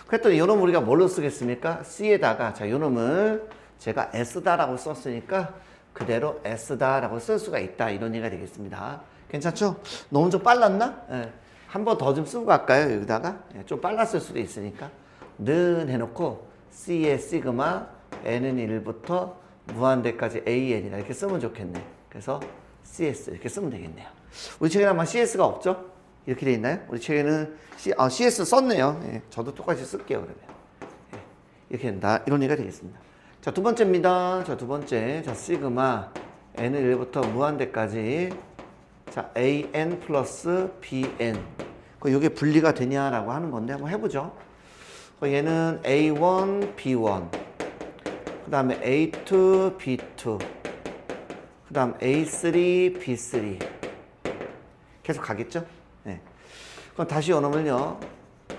S1: 그랬더니 요놈 우리가 뭘로 쓰겠습니까? C에다가 자 요놈을 제가 S다라고 썼으니까 그대로 S다라고 쓸 수가 있다 이런 얘기가 되겠습니다. 괜찮죠? 너무 좀 빨랐나? 네. 한 번 더 좀 쓰고 갈까요? 여기다가 네, 좀 빨랐을 수도 있으니까 는 해놓고 C의 시그마 N은 1부터 무한대까지 AN이라 이렇게 쓰면 좋겠네. 그래서 CS 이렇게 쓰면 되겠네요. 우리 책에는 아마 CS가 없죠? 이렇게 돼 있나요? 우리 책에는 CS 썼네요. 예, 저도 똑같이 쓸게요. 그러면 예, 이렇게 된다. 이런 얘기가 되겠습니다. 자, 두 번째입니다. 자, 두 번째. 자, 시그마 N은 1부터 무한대까지 자, AN 플러스 BN 이게 분리가 되냐라고 하는 건데 한번 해보죠. 얘는 A1, B1 그 다음에 A2, B2, 그 다음 A3, B3 계속 가겠죠? 네. 그럼 다시 요놈을요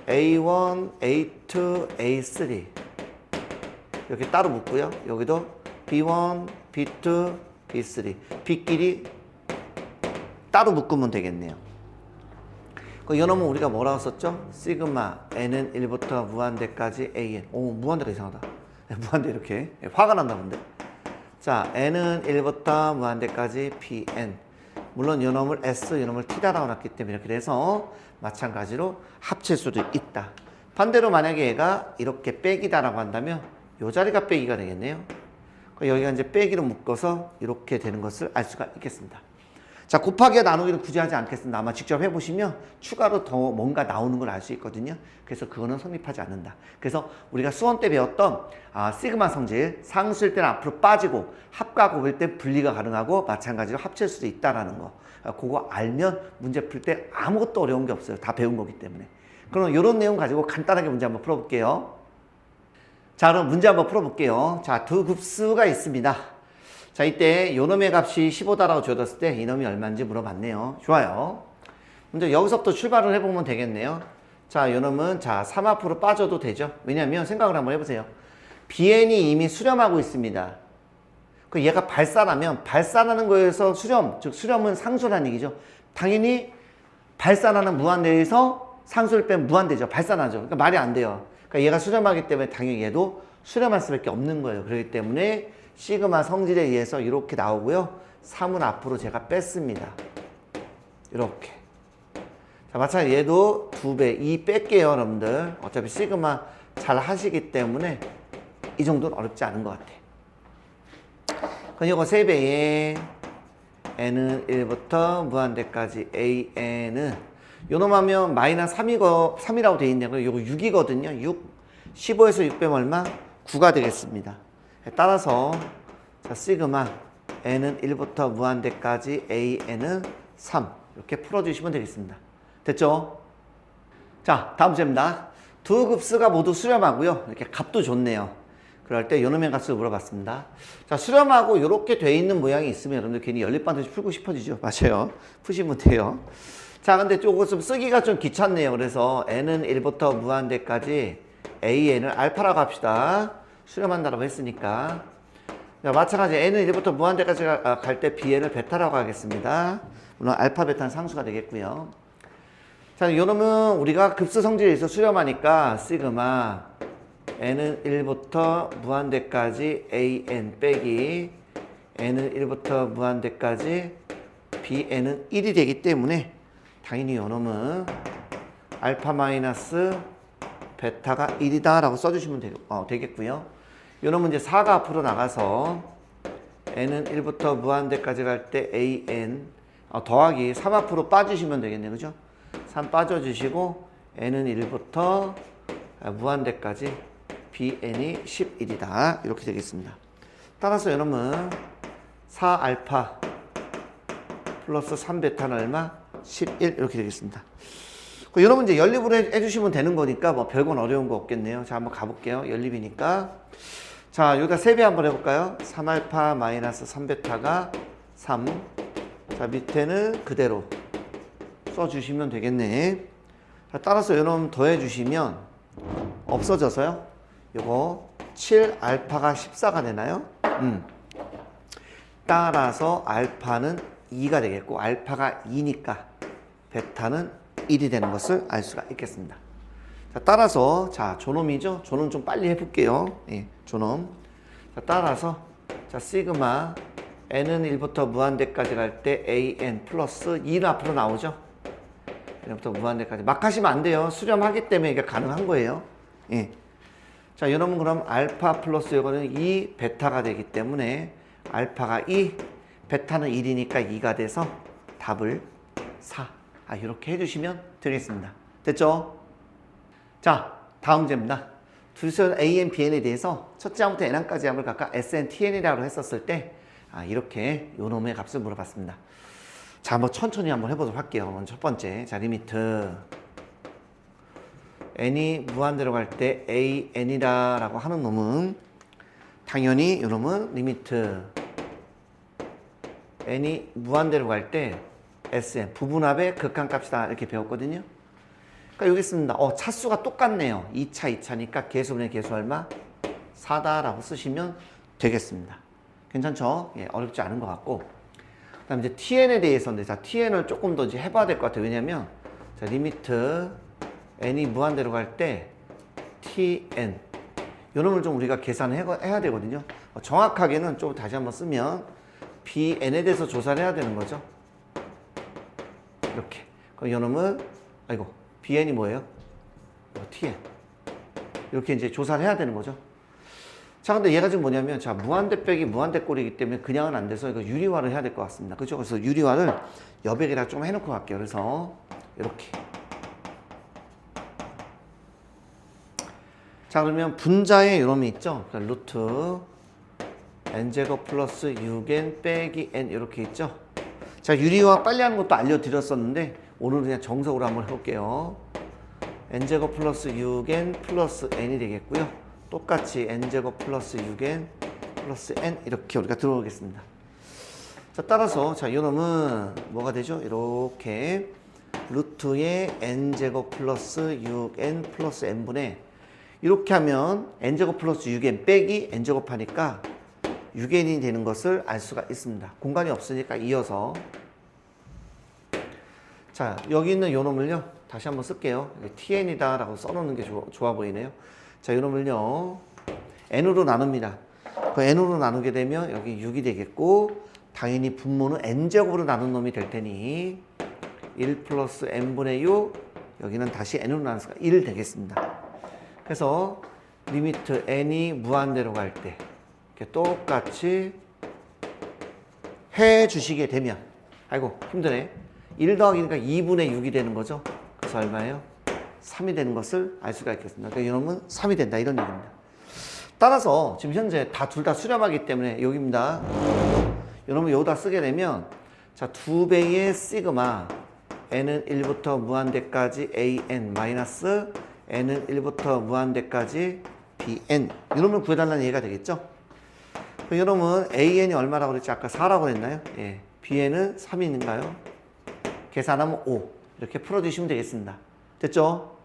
S1: A1, A2, A3 이렇게 따로 묶고요. 여기도 B1, B2, B3 B끼리 따로 묶으면 되겠네요. 그 요놈은 우리가 뭐라고 썼죠? 시그마 n은 1부터 무한대까지 an. 오, 무한대가 이상하다. 무한대 이렇게 화가 난다 근데. 자, n은 1부터 무한대까지 pn. 물론 요놈을 s, 요놈을 t라 나왔기 때문에 이렇게 돼서 마찬가지로 합칠 수도 있다. 반대로 만약에 얘가 이렇게 빼기다라고 한다면 요 자리가 빼기가 되겠네요. 여기가 이제 빼기로 묶어서 이렇게 되는 것을 알 수가 있겠습니다. 자, 곱하기와 나누기는 굳이 하지 않겠습니다. 아마 직접 해보시면 추가로 더 뭔가 나오는 걸 알 수 있거든요. 그래서 그거는 성립하지 않는다. 그래서 우리가 수원 때 배웠던 시그마 성질, 상수일 때는 앞으로 빠지고 합과 곱일 때 분리가 가능하고 마찬가지로 합칠 수도 있다는 거. 그거 알면 문제 풀 때 아무것도 어려운 게 없어요. 다 배운 거기 때문에. 그럼 이런 내용 가지고 간단하게 문제 한번 풀어볼게요. 자, 그럼 문제 한번 풀어볼게요. 자, 두 급수가 있습니다. 자, 이때 요놈의 값이 15다라고 주어졌을 때 이놈이 얼마인지 물어봤네요. 좋아요. 먼저 여기서부터 출발을 해보면 되겠네요. 자, 요놈은 자 3 앞으로 빠져도 되죠. 왜냐하면 생각을 한번 해보세요. BN이 이미 수렴하고 있습니다. 그 얘가 발산하면 발산하는 거에서 수렴, 즉 수렴은 상수라는 얘기죠. 당연히 발산하는 무한대에서 상수를 빼면 무한대죠. 발산하죠. 그러니까 말이 안 돼요. 그러니까 얘가 수렴하기 때문에 당연히 얘도 수렴할 수밖에 없는 거예요. 그렇기 때문에 시그마 성질에 의해서 이렇게 나오고요. 3은 앞으로 제가 뺐습니다. 이렇게. 자, 마찬가지로 얘도 2배, 2 뺄게요, 여러분들. 어차피 시그마 잘 하시기 때문에 이 정도는 어렵지 않은 것 같아. 그럼 이거 3배에 n은 1부터 무한대까지 an은 요놈 하면 마이너스 3이라고 되어 있네요. 이거 6이거든요. 6. 15에서 6 빼면 얼마? 9가 되겠습니다. 따라서 자, 시그마 n은 1부터 무한대까지 an은 3 이렇게 풀어주시면 되겠습니다. 됐죠? 자, 다음 문제입니다. 두 급수가 모두 수렴하고요. 이렇게 값도 좋네요. 그럴 때 요놈의 값을 물어봤습니다. 자, 수렴하고 이렇게 돼 있는 모양이 있으면 여러분들 괜히 연립반드시 풀고 싶어지죠. 맞아요. 푸시면 돼요. 자, 근데 이거 좀 쓰기가 좀 귀찮네요. 그래서 n은 1부터 무한대까지 an을 알파라고 합시다. 수렴한다라고 했으니까. 자, 마찬가지 n은 1부터 무한대까지 갈 때 bn을 베타라고 하겠습니다. 물론 알파, 베타는 상수가 되겠고요. 자, 요놈은 우리가 급수 성질에 있어 수렴하니까 시그마 n은 1부터 무한대까지 an 빼기 n은 1부터 무한대까지 bn은 1이 되기 때문에 당연히 요놈은 알파 마이너스 베타가 1이다 라고 써주시면 되겠고요. 요놈은 이제 4가 앞으로 나가서 n은 1부터 무한대까지 갈 때 an 더하기 3 앞으로 빠지시면 되겠네요. 그죠? 3 빠져주시고 n은 1부터 무한대까지 bn이 11이다. 이렇게 되겠습니다. 따라서 요놈은 4알파 플러스 3베타는 얼마? 11 이렇게 되겠습니다. 여러분 이제 연립으로 해주시면 되는 거니까 뭐 별건 어려운 거 없겠네요. 자, 한번 가볼게요. 연립이니까. 자, 여기다 3배 한번 해볼까요? 3알파 마이너스 3베타가 3. 자, 밑에는 그대로 써주시면 되겠네. 자, 따라서 여러분 더해주시면 없어져서요. 요거 7알파가 14가 되나요? 따라서 알파는 2가 되겠고 알파가 2니까 베타는 1이 되는 것을 알 수가 있겠습니다. 자, 따라서 자, 조놈이죠? 조놈 좀 빨리 해볼게요. 예, 조놈. 자, 따라서 자, 시그마 n은 1부터 무한대까지 갈 때 an 플러스 2는 앞으로 나오죠? 1부터 무한대까지. 막 하시면 안 돼요. 수렴하기 때문에 이게 가능한 거예요. 예. 자, 여러분 그럼 알파 플러스 이거는 2 베타가 되기 때문에 알파가 2, 베타는 1이니까 2가 돼서 답을 4. 이렇게 해주시면 되겠습니다. 됐죠? 자, 다음 문제입니다. 둘째 AN, BN에 대해서 첫째 항부터 N항까지 함을 각각 SN, TN이라고 했었을 때 이렇게 요놈의 값을 물어봤습니다. 자, 한번 천천히 한번 해보도록 할게요. 먼저 첫 번째, 자, 리미트 n이 무한대로 갈 때 AN이라고 하는 놈은 당연히 이놈은 리미트 n이 무한대로 갈 때 Sn 부분합의 극한값이다 이렇게 배웠거든요. 그러니까 여기 있습니다. 차수가 똑같네요. 2차 2차니까 계수분의 계수 얼마? 4다라고 쓰시면 되겠습니다. 괜찮죠? 예, 어렵지 않은 것 같고. 그 다음에 이제 tn에 대해서인데, 자, tn을 조금 더 이제 해봐야 될 것 같아요. 왜냐면, 자, 리미트 n이 무한대로 갈 때 tn. 요놈을 좀 우리가 계산해야 되거든요. 정확하게는 좀 다시 한번 쓰면 bn에 대해서 조사를 해야 되는 거죠. 이렇게. 그럼 요놈은, bn이 뭐예요? tn. 이렇게 이제 조사를 해야 되는 거죠. 자, 근데 얘가 지금 뭐냐면, 자, 무한대 빼기 무한대 꼴이기 때문에 그냥은 안 돼서 이거 유리화를 해야 될 것 같습니다. 그죠? 그래서 유리화를 여백에다 좀 해놓고 갈게요. 그래서, 이렇게. 자, 그러면 분자에 이놈이 있죠? 그러니까 루트 n제곱 플러스 6n 빼기 n 이렇게 있죠? 자, 유리화 빨리 하는 것도 알려드렸었는데, 오늘은 그냥 정석으로 한번 해볼게요. n제곱 플러스 6n 플러스 n이 되겠고요. 똑같이 n제곱 플러스 6n 플러스 n 이렇게 우리가 들어오겠습니다. 자, 따라서 자, 이놈은 뭐가 되죠? 이렇게 루트의 n제곱 플러스 6n 플러스 n분의 이렇게 하면 n제곱 플러스 6n 빼기 n제곱 하니까 6n이 되는 것을 알 수가 있습니다. 공간이 없으니까 이어서 자, 여기 있는 요놈을요 다시 한번 쓸게요. tn이다 라고 써놓는 게 좋아 보이네요. 자, 요놈을요 n으로 나눕니다. 그 n으로 나누게 되면 여기 6이 되겠고, 당연히 분모는 n제곱으로 나눈 놈이 될 테니 1 플러스 n분의 6, 여기는 다시 n으로 나눠서 1 되겠습니다. 그래서 리미트 n이 무한대로 갈 때 이렇게 똑같이 해 주시게 되면, 아이고 힘드네, 1 더하기니까 2분의 6이 되는 거죠. 그래서 얼마예요? 3이 되는 것을 알 수가 있겠습니다. 그러니까 이놈은 3이 된다 이런 얘기입니다. 따라서 지금 현재 둘 다 수렴하기 때문에 여기입니다. 이놈을 여기다 쓰게 되면, 자, 2배의 시그마 n은 1부터 무한대까지 an 마이너스 n은 1부터 무한대까지 bn, 이놈을 구해달라는 얘기가 되겠죠. 이놈은 an이 얼마라고 그랬지? 아까 4라고 그랬나요? 예. bn은 3인가요? 계산하면 5 이렇게 풀어주시면 되겠습니다. 됐죠?